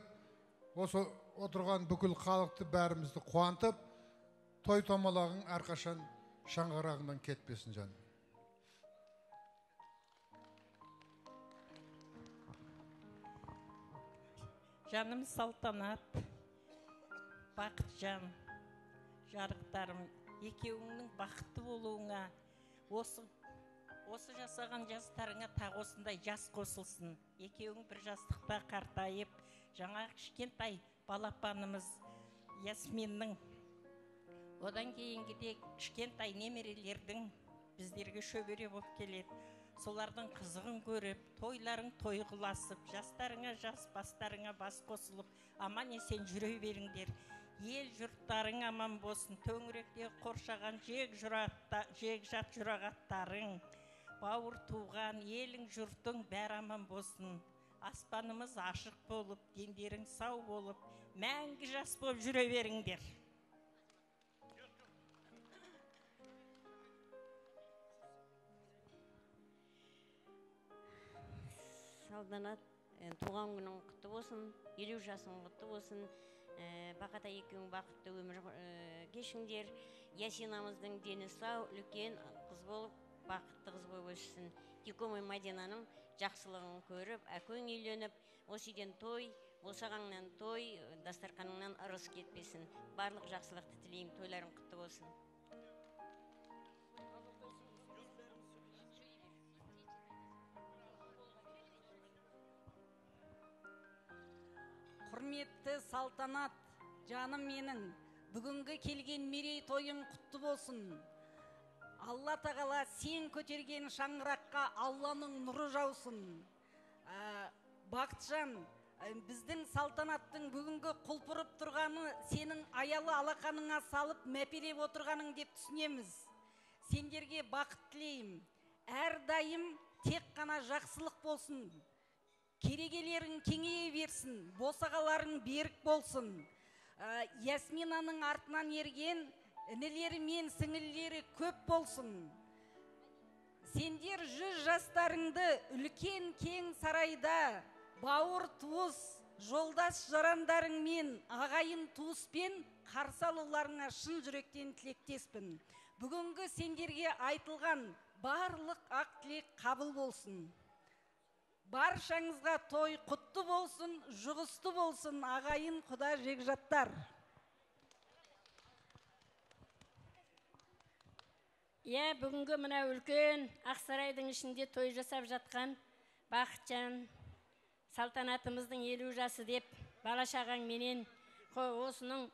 осы отырған бүкіл халықты бәрімізді қуантып, той томалағың әрқашан шаңғырағыңнан кетпесін жаным. Жаным Салтанат, Бақытжан, жарықтарым, екеуіңнің бақытты болуыңа, осы жасаған жастарыңа тағы осындай жас қосылсын. Екеуің бір жастықта қартайып, жаңа кішкентай балапанымыз Ясминнің, одан кейінгіде кішкентай немерелердің біздерге шөбере болып келеді. Солардың қызығын көріп, тойларың той қыласып, жастарыңа жас, бастарыңа бас қосылып, аман есен жүре беріңдер. Ел жұрттарың аман болсын, төңіректе қоршаған жек жат жұрағаттарың, бауыр туған елің жұртың бәрі аман болсын. Аспанымыз ашық болып, дендерің сау болып, мәңгі жас болып жүре беріңдер. Салтанат, туған күнің құтты болсын, 50 жасың құтты болсын. Бақата екеуің бақытты өмір кешіңдер. Ясинамыздың дені сау, үлкен қыз болып, бақытты қыз болып өссін. Тикомой Мадинаның жақсылығын көріп, әкөң үйленіп, осы үйден той, босағаңнан той, дастарханыңнан ырыс кетпесін. Барлық жақсылықты тілеймін, тойларың құтты болсын. Құрметті Салтанат, жаным менің, бүгінгі келген мерей тойың құтты болсын. Алла тағала сен көтерген шаңыраққа Алланың нұры жаусын. Бақытжан, біздің Салтанаттың бүгінгі құлпырып тұрғаны сенің аялы алақаныңа салып мәпелеп отырғаның деп түсінеміз. Сендерге бақыт тілеймін. Әрдайым тек қана жақсылық болсын. Керегелерің кеңейе берсін, босағаларың берік болсын. Ясминаның артынан ерген інілері мен сіңілілері көп болсын. Сендер 100 жастарыңды үлкен кең сарайда, бауыр туыс, жолдас жарандарыңмен, ағайын туыспен қарсы алуларыңа шын жүректен тілектеспін. Бүгінгі сендерге айтылған барлық ақ тілек қабыл болсын. Баршаңызға той құтты болсын, жұғысты болсын, ағайын құда жекжаттар. Бүгінгі мына үлкен Ақсарайдың ішінде той жасап жатқан Бақытжан, Салтанатымыздың 50 жасы деп, бала-шағаң менен осының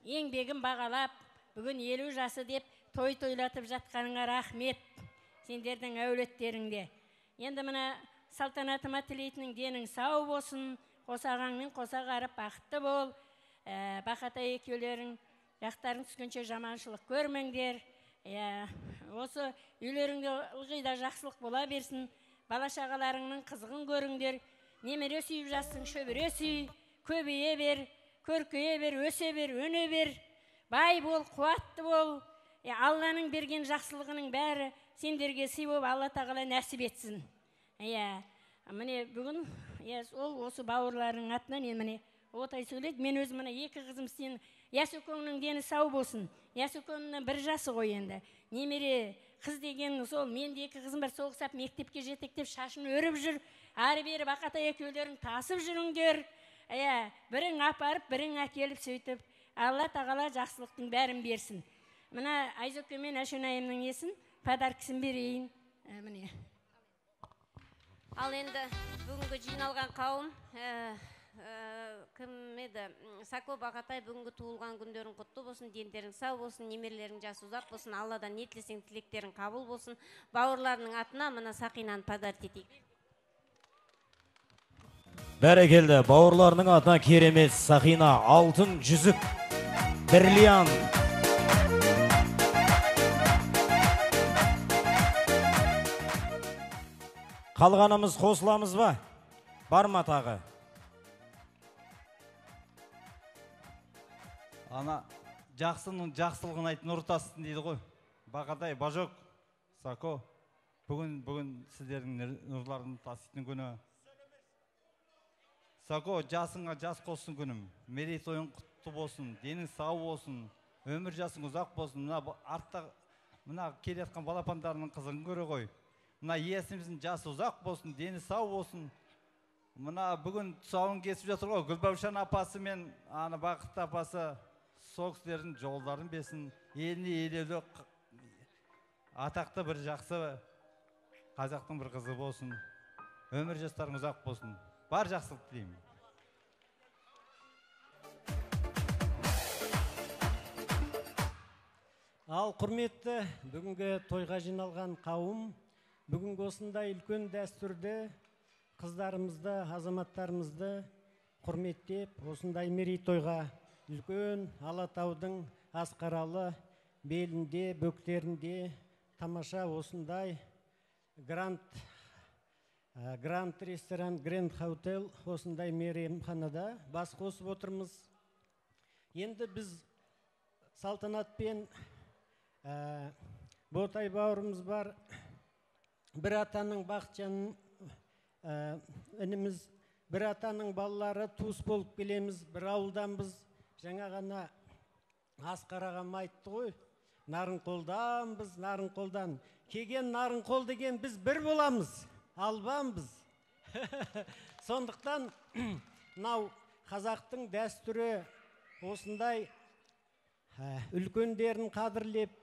еңбегін бағалап, бүгін 50 жасы деп той тойлатып жатқаныңа рахмет, сендердің әулеттеріңде. Енді мына Салтанатыма тілейтінің денің сау болсын, қосағаңмен қоса қарып бақытты бол. Бақата екеулерің жақтарың түскенше жаманшылық көрмеңдер. Осы үйлеріңде ылғи да жақсылық бола берсін. бала шағаларыңның қызығын көріңдер. Немере сүйіп жатсың, шөбере сүй, көбейе бер, көркейе бер, өсе бер, өне бер. Бай бол, қуатты бол. Алланың берген жақсылығының бәрі сендерге сый болып, Алла тағала нәсіп етсін. Міне бүгін ол осы бауырларының атынан міне отай сөйледі. Мен өзім міне 2 қызым сен Ясукөңнің дені сау болсын. Ясукөңнің 1 жасы ғой енді. Немере қыз деген сол, мен де 2 қызым бар, соғысап мектепке жетектеп шашын өріп жүр. Ары бері бақатай екеулерін тасып жүріңдер. Бірің апарып, бірің әкеліп сөйтіп, Алла тағала жақсылықтың бәрін берсін. Мына Айзөке мен Әшөнайымның несін, подаркасын берейін. Міне. Ал енді бүгінгі жиналған қауым, кім еді? Сако Бақатай бүгінгі туылған күндерің құтты болсын, дендерің сау болсын, немерлерің жасы ұзақ болсын, Алладан не тілесең тілектерің қабыл болсын. Бауырларының атына мына Сақинаны подарок етейік. Бәрекелді, бауырларының атына керемет Сақина алтын жүзік, бриллиант. Қалғанымыз қосыламыз ба? Бар ма тағы? Ана жақсының жақсылығын айт нұр тасысын дейді ғой. Бақатай, Бажок, Сако, бүгін сіздердің нұрларын таситын күні. Сако, жасыңа жас қосын күнім. Мерейтойың құтты болсын, денің сау болсын, өмір жасың ұзақ болсын. Мына келеткен балапандарының қызығын көре ғой. Мына иесіміздің жасы ұзақ болсын, дені сау болсын. Мына бүгін тұсауын кесіп жатыр ғой. Гүлбәушан апасы мен Бақыт апасы сол кісілердің жолдарын бесін. Еліне елеулі атақты бір жақсы қазақтың бір қызы болсын. Өмір жастарың ұзақ болсын. Бар жақсылық тілеймін. Ал құрметті бүгінгі тойға жиналған қауым, бүгінгі осындай үлкен дәстүрді, қыздарымызды, азаматтарымызды құрметтеп, осындай мерейтойға үлкен Алатаудың асқаралы белінде, бөктерінде тамаша осындай Гранд ресторан, Гранд Хотел осындай мейрамханада бас қосып отырмыз. Енді біз салтанатпен Ботай бауырымыз бар, бір атаның Бақытжан ініміз, бір атаның балалары туыс болып келеміз, бір ауылданбыз. Жаңа ғана Асқар ағам айтты ғой, Нарынқолданбыз, Нарынқолдан. Кеген Нарынқол деген біз бір боламыз, албанбыз. Сондықтан мынау қазақтың дәстүрі осындай үлкендерін қадірлеп,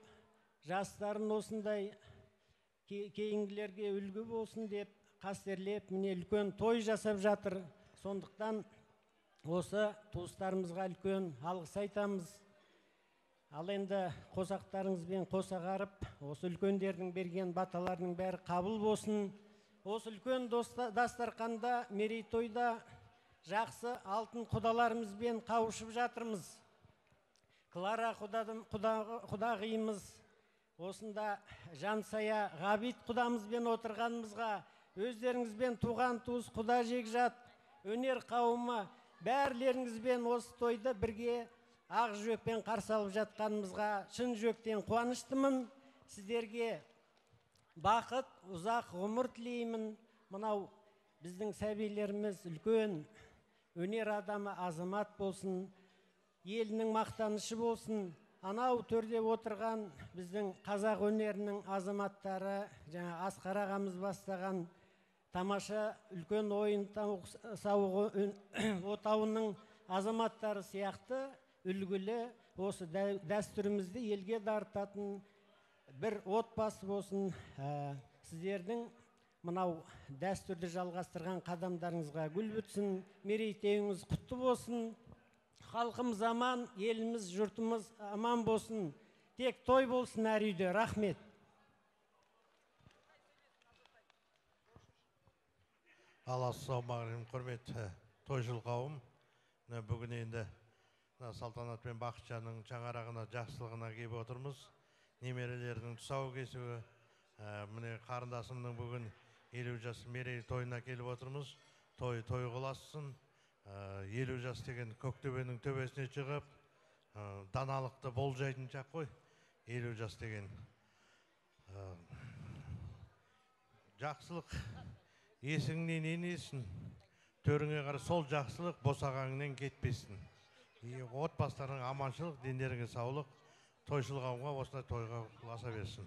жастарын осындай кейінгілерге үлгі болсын деп қастерлеп, міне үлкен той жасап жатыр. Сондықтан осы туыстарымызға үлкен алғыс айтамыз. Ал енді қосақтарыңызбен қосағарып, осы үлкендердің берген баталарының бәрі қабыл болсын. Осы үлкен дастарханда, мерейтойда жақсы алтын құдаларымызбен қауышып жатырмыз. Клара құдағиымыз, осында Жансая Ғабит құдамызбен отырғанымызға, өздеріңізбен туған туыс құда жекжат, өнер қауымы, бәрлеріңізбен осы тойды бірге ақ жүрекпен қарсы алып жатқанымызға шын жүректен қуаныштымын. Сіздерге бақыт, ұзақ ғұмыр тілеймін. Мынау біздің сәбилеріміз үлкен өнер адамы, азамат болсын, елінің мақтанышы болсын. Анау төрде отырған біздің қазақ өнерінің азаматтары, жаңа Асқар ағамыз бастаған тамаша үлкен ойын сауығы отауының азаматтары сияқты үлгілі осы дәстүрімізді елге дарытатын бір отбасы болсын. Сіздердің мынау дәстүрді жалғастырған қадамдарыңызға гүл бітсін, мерейтойыңыз құтты болсын. Халқымыз аман, еліміз, жұртымыз аман болсын. Тек той болсын әр үйде. Рахмет. Ассалаумағалейкум, құрметті тойшыл қауым. Бүгін енді Салтанат пен Бақытжанның жаңарағына, жақсылығына келіп отырмыз. Немерелердің тұсау кесуі, міне қарындасымның бүгін 50 жас мерей тойына келіп отырмыз. Той қыласын. 50 жас деген көктөбенің төбесіне шығып, даналықты болжайтын шақ қой. 50 жас деген. Жақсылық есіңнен енесін. Төріңе қара сол жақсылық босағаңнан кетпесін. Отбасыларың аманшылық, дендеріңе саулық, тойшыл қауымға осындай тойға ұласа берсін.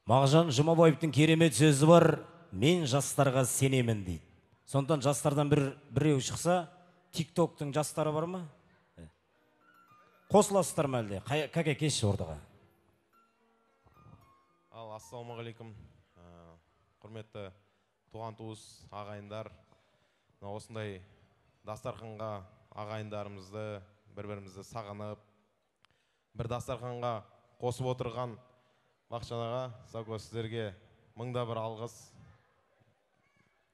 Мағжан Жұмабаевтың керемет сөзі бар, мен жастарға сенемін дейді. Сондықтан жастардан біреу шықса, тик-токтың жастары бар ма? Қосыласыздар ма әлде? Кәке кешші ордаға. Ассалаумағалейкум. Құрметті туған туыс ағайындар, осындай дастарханға ағайындарымызды, бір-бірімізді сағынып, бір дастарханға қосып отырған Бақытжан аға, Сако, сіздерге мыңда бір алғыс.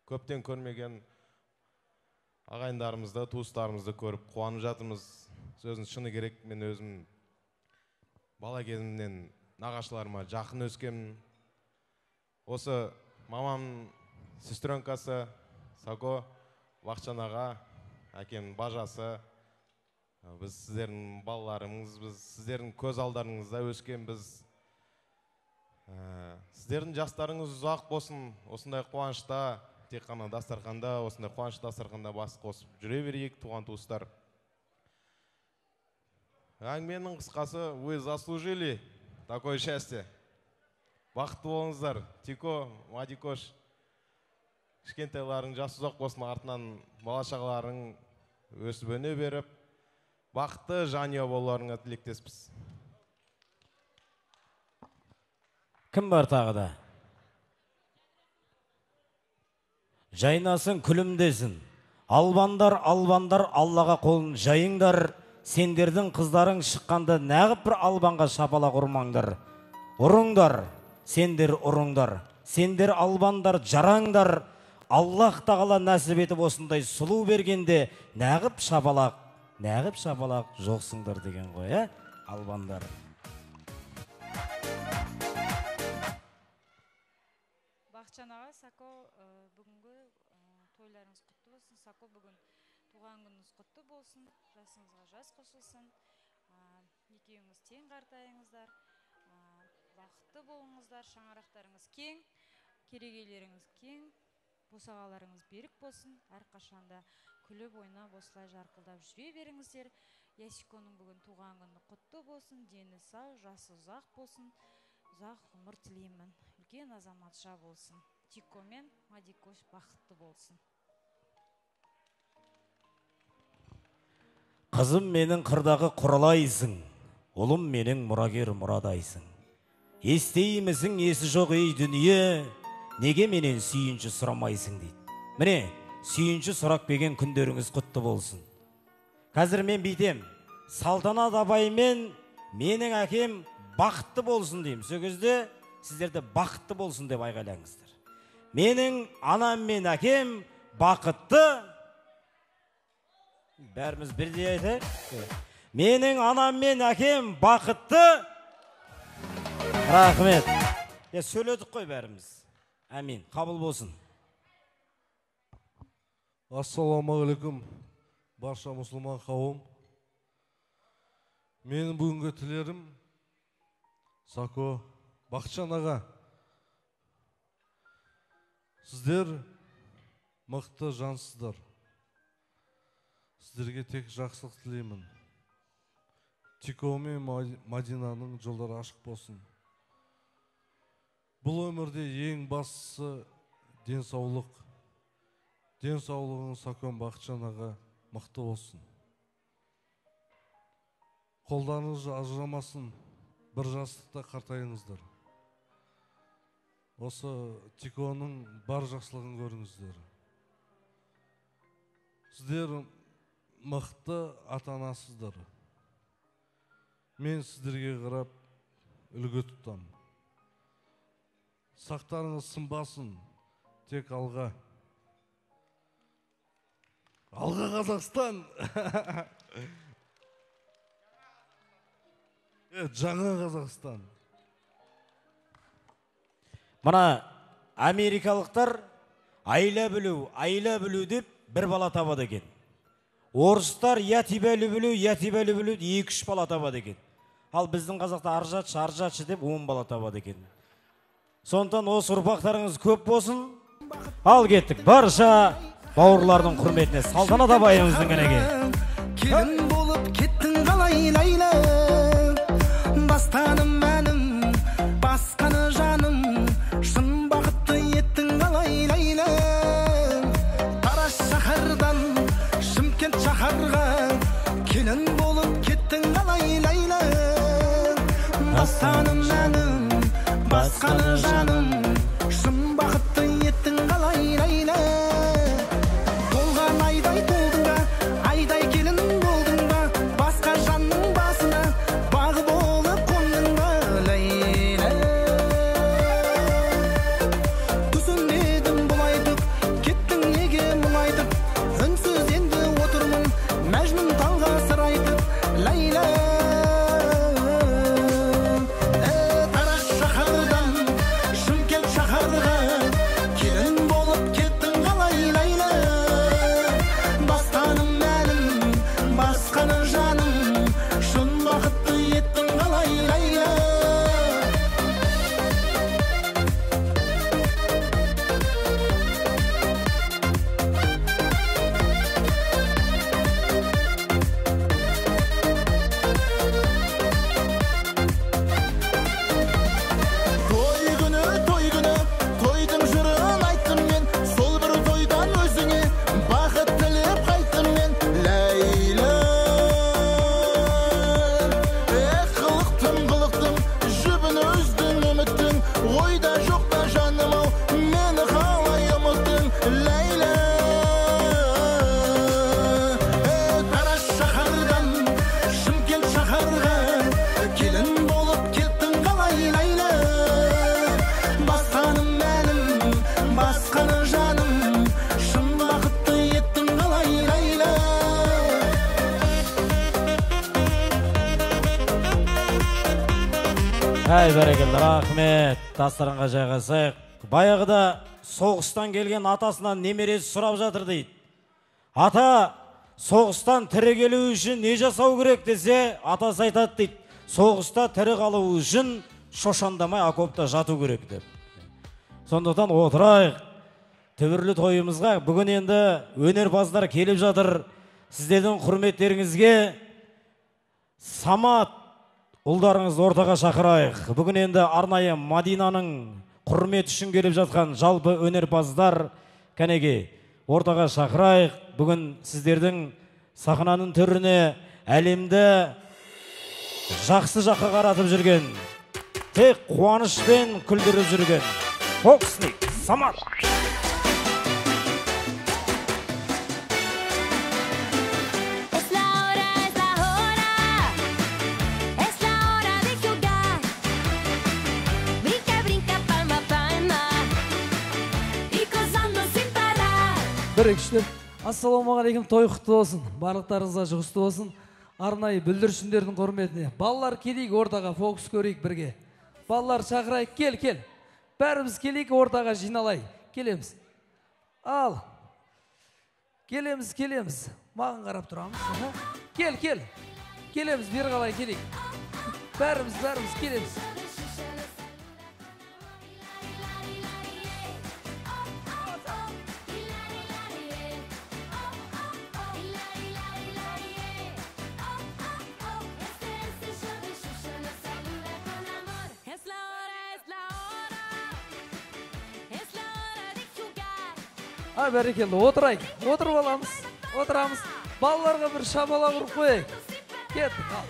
Көптен көрмеген ағайындарымызды, туыстарымызды көріп қуанып жатырмыз. Сөзін шыны керек, мен өзім бала кезімнен нағашыларыма жақын өскенмін. Осы мамамның сестренкасы Сако, Бақытжан аға, әкем бажасы. Біз сіздердің балаларыңыз, біз сіздердің көз алдарыңызда өскен, біз сіздердің жастарыңыз ұзақ болсын, осындай қуанышта, тек қана дастарханда, осындай қуанышты дастарханда бас қосып жүре берейік, туған туыстар. Әңгіменің қысқасы, вы заслужили такое счастье. Бақытты болыңыздар. Тико, Мадикош, кішкентайларың жасы ұзақ болсын, артынан бала-шағаларың өсіп өне беріп, бақытты жанұя болуларыңа тілектеспіз. Кім бар тағы да? Жайнасын күлімдесін. Албандар, Аллаға қолын жайыңдар. Сендердің қыздарың шыққанда нәғып бір албанға шапалақ ұрмаңдар. Ұрыңдар, сендер ұрыңдар. Сендер албандар, жараңдар. Аллах тағала нәсіп етіп осындай сұлу бергенде нәғып шапалақ жоқсыңдар деген ғой, албандар. Бақытжан аға, Сако, бүгінгі тойларыңыз құтты болсын. Сако, бүгін туған күніңіз құтты болсын. Жасыңызға жас қосылсын. Екеуіңіз тең қартайыңыздар. Бақытты болыңыздар. Шаңырақтарыңыз кең, керегелеріңіз кең, босағаларыңыз берік болсын. Әрқашанда күліп ойнап осылай жарқылдап жүре беріңіздер. Ясиконың бүгін туған күні құтты болсын. Дені сау, жасы ұзақ болсын. Ұзақ ғұмыр тілеймін. Үлкен азаматша болсын. Тико мен Мадикош бақытты болсын. Қызым менің қырдағы құралайсың, ұлым менің мұрагер мұрадайсың. Естеймісің есі жоқ ей дүние, неге менен сүйінші сұрамайсың дейді. Міне, сүйінші сұрап берген күндеріңіз құтты болсын. Қазір мен бейтем, Салтанат абаймен менің әкем бақытты болсын деймін. Сөзде сіздерді бақытты болсын деп айғайлаңыздар. Менің анам мен әкем бақытты. Бәріміз бірдей айтайық. Менің анам мен әкем бақытты. Рахмет. Сөйледік қой бәріміз. Әмин. Қабыл болсын. Ассаламағалейкум, барша мұсылман қауым. Менің бүгінгі тілерім Сако, Бақытжан аға, сіздер мықты жансыздар. Сіздерге тек жақсылық тілеймін. Тико мен Мадинаның жолдары ашық болсын. Бұл өмірде ең бастысы денсаулық. Денсаулығың Сако Бақытжан аға мықты болсын. Қолдарыңыз ажырамасын, бір жастықта қартайыңыздар. Осы Тиконың бар жақсылығын көріңіздер. Сіздер мықты ата-анасыздар. Мен сіздерге қарап үлгі тұтам. Сақтарыңыз сынбасын, тек алға. Алға Қазақстан! Жаңа Қазақстан. Мына америкалықтар айла білу деп бір бала табады екен. Орыстар ятибәлі білу деп 2-3 бала табады екен. Ал біздің қазақта аржатшы деп 10 бала табады екен. Сондықтан осы ұрпақтарыңыз көп болсын. Ал кеттік, барша бауырлардың құрметіне Салтанат апайымыздың кәнеге. Келін болып кеттің қалай лайла, бастаным мәнім, басқаны жаным, шын бақытты еттің қалай лайла. Тарас шаһардан Шымкент шаһарға, келін болып кеттің қалай лайла, бастаным мәнім, басқаны жаным, шын бақытты еттің қалай лайла. Толған айдай толдың ба, айдай келін болдың ба, басқа жанның басына бағы болып қондың ба лайла. Түсінбедім бұл айтып, кеттің неге мұңайтып, үнсіз енді отырмын мәжнүн таңға сыр айтып лайла. Тарас шаһардан Шымкент шаһарға, келін болып кеттің қалай лайла, бастаным мәнім, басқаны жаным, шын бақытты еттің қалай лайла. Той күні, тойдың жырын айттым мен, сол бір тойдан өзіңе бақыт тілеп қайттым мен ләйлә. Қылықтым, жібін өздің үміттің, ойда жоқ та жаным ау, мені қалай ұмыттың ләйлә. Тарас шаһардан Шымкент шаһарға, келін болып кеттің қалай ләйлә, басқаным мәнім, басқаны жаным, шын бақытты еттің қалай ләйлә. Әй бәрекелді, рахмет. Дастарханға жайғасайық. Баяғыда соғыстан келген атасынан немересі сұрап жатыр дейді. Ата, соғыстан тірі келу үшін не жасау керек десе, атасы айтады дейді. Соғыста тірі қалу үшін шошандамай окопта жату керек деп. Сондықтан отырайық. Түбірлі тойымызға бүгін енді өнерпаздар келіп жатыр. Сіздердің құрметтеріңізге Самат ұлдарыңызды ортаға шақырайық. Бүгін енді арнайы Мадинаның құрмет үшін келіп жатқан жалпы өнерпаздар кәнеге ортаға шақырайық. Бүгін сіздердің сахнаның түріне әлемді жақсы жаққа қаратып жүрген, тек қуанышпен күлдіріп жүрген Фоксник Самат. Бірікшілер, ассалаумағалейкум, той құтты болсын, барлықтарыңызға жұғысты болсын. Арнайы бүлдіршіндердің құрметіне. Балалар келейік ортаға, фокус көрейік бірге. Балалар шақырайық, кел. Бәріміз келейік ортаға жиналайық. Келеміз. Ал. Келеміз. Маған қарап тұрамыз. Кел. Келеміз, бері қалай келейік. Бәріміз келеміз. Ай, бәрекелді, отырайық. Отырып аламыз. Отырамыз. Балаларға бір шабала құрып қойайық. Кеттік, ал.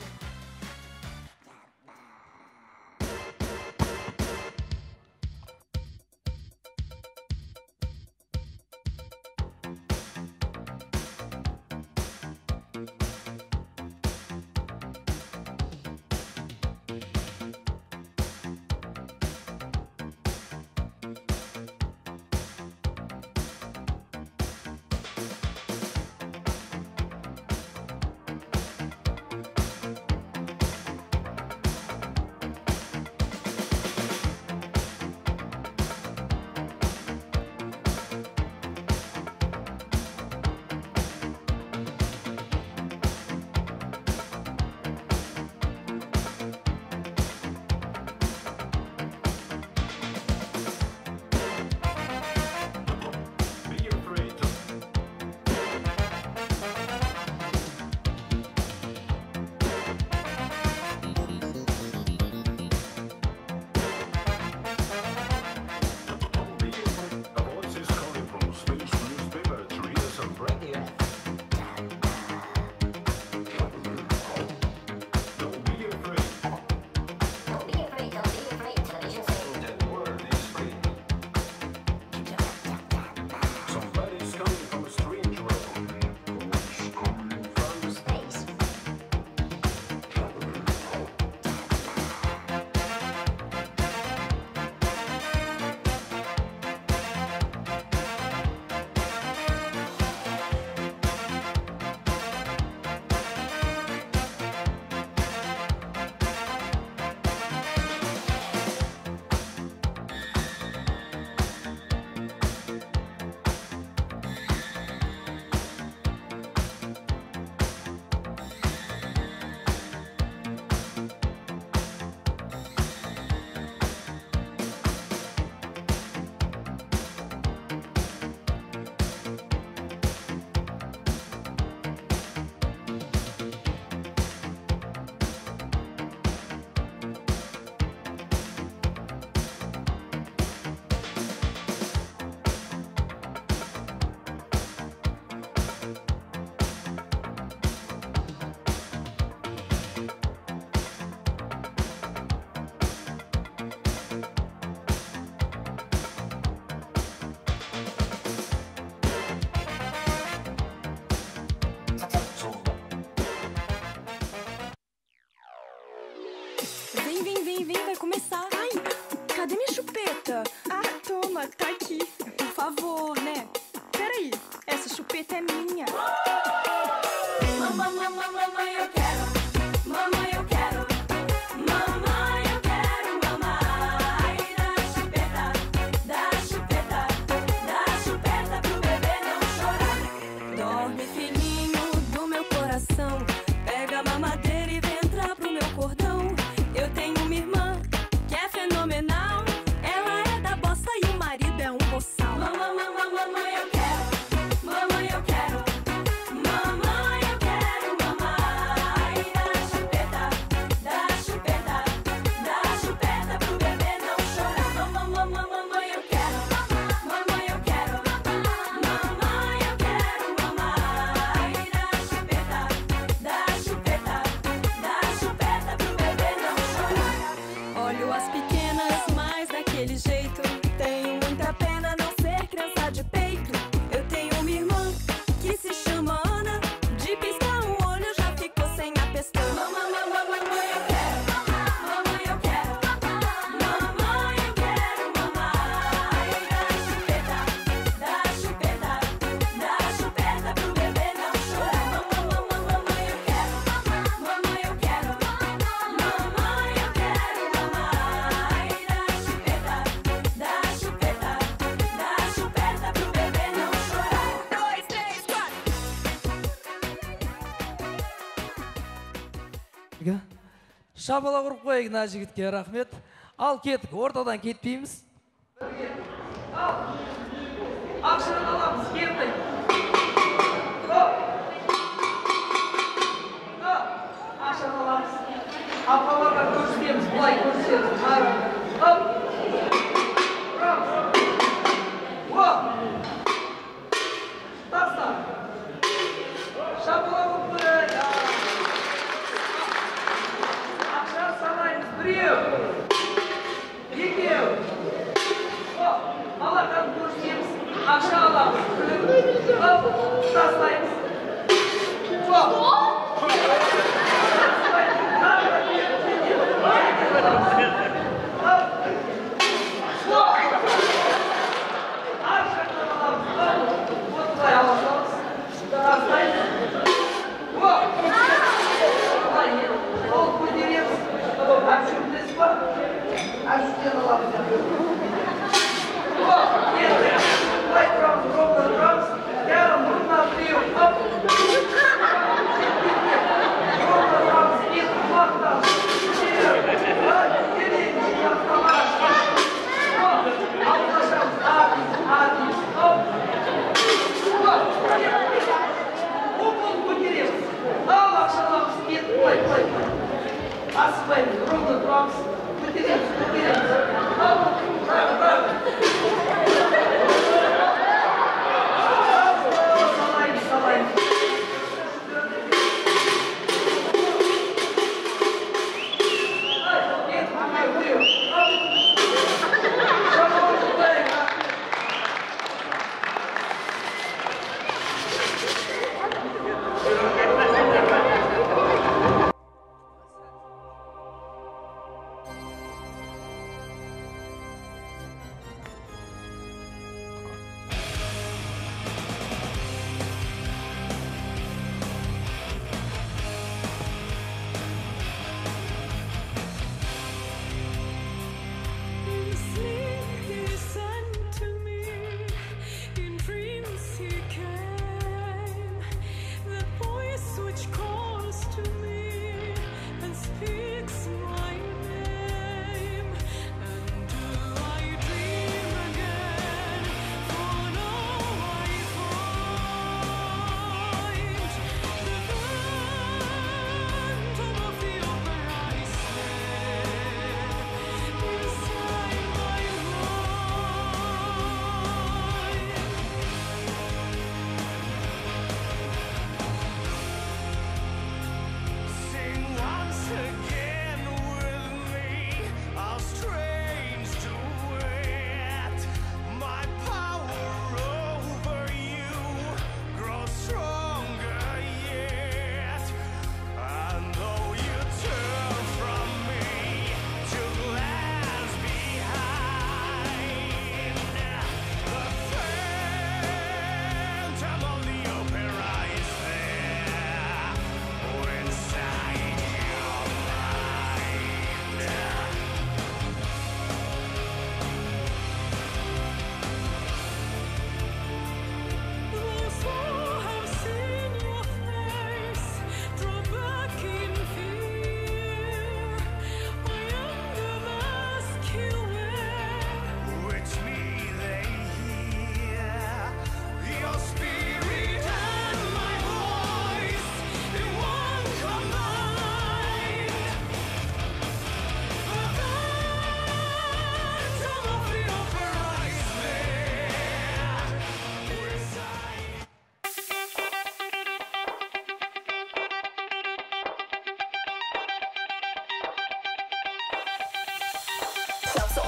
vem, vai começar. Ai, cadê minha chupeta? Ah, toma, tá aqui. Por favor, né? Peraí, essa chupeta é minha. Mamãe, eu quero. Mamãe, eu quero. Mamãe, eu quero. Mamãe, dá chupeta pro bebê não chorar. Dorme, filhinho do meu coração. Pega a mamadeira e vem entrar pro meu cordão. Eu tenho uma irmã que é fenomenal. Ela é da bossa e o marido é um boçal. Mamãe, eu quero. Mamãe, eu quero. Mamãe, eu quero. Mamãe, dá chupeta pro bebê não chorar. Mamãe, eu quero. Mamãe, eu quero. Mamãe, eu quero. Mamãe, dá chupeta pro bebê não chorar. Olho as pequenas, mas daquele jeito. Tenho muita pena não ser criança de peito. Eu tenho uma irmã que se chama Ana. De piscar um olho já ficou sem a pestana. Mamãe, eu quero. Mamãe, eu quero. Mamãe, eu quero. Mamãe, dá chupeta pro bebê não chorar. Mamãe, eu quero. Mamãe, eu quero. Mamãe, eu quero. Mamãe, dá chupeta pro bebê não chorar. 2, 3, 4. Шабала құрып қойайық мына жігітке, рахмет. Ал кеттік, ортадан кетпейміз. Ақшаны аламыз, кеттік. Ақшаны аламыз. Апаларға көрсетеміз, бұлай көрсетеміз. Таста. Шабала құрып қойайық. Ақша санаймыз. Біреу. Екеу. Алақанын көрсетеміз. Ақша аламыз. Тастаймыз.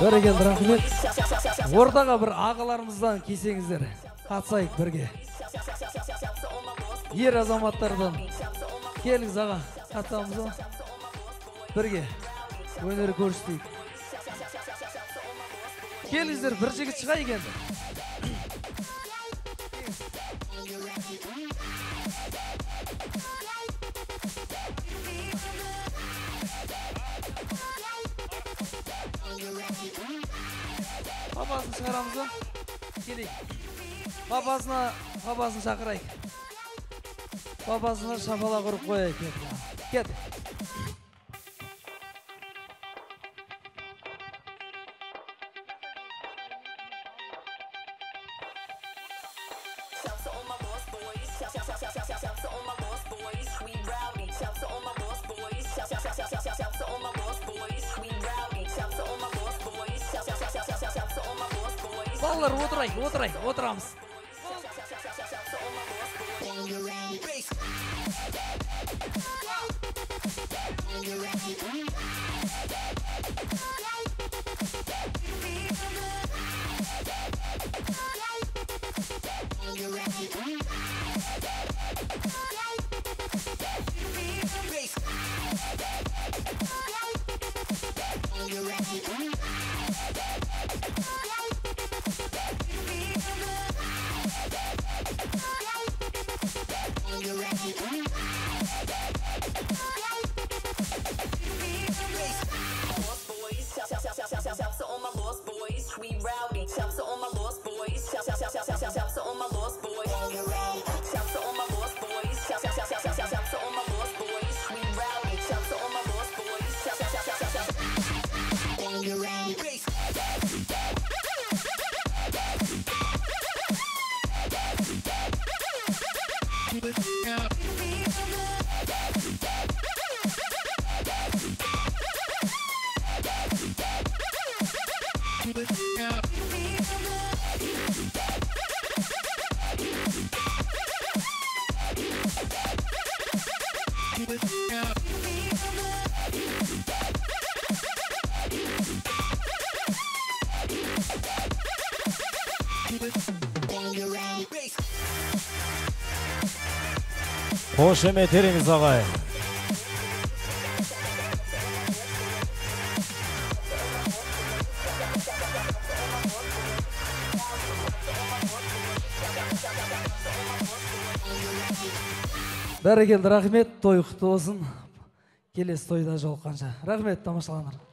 Бәрекелді, рахмет. Ортаға бір ағаларымыздан келсеңіздер, қатысайық бірге. Ер азаматтардан келіңіз аға, қатысамыз ба? Бірге өнер көрсетейік. Келіңіздер, бір жігіт шығайық енді. Папасын шығарамыз ба? Келейік. Папасын шақырайық. Папасына шапала құрып қойайық. Кет. Балалар, отырамыз. Hoş emeteriniz ağay. Бәрекелді, рахмет, той құтты болсын. Келесі тойда жолыққанша. Рахмет, тамашалаңдар.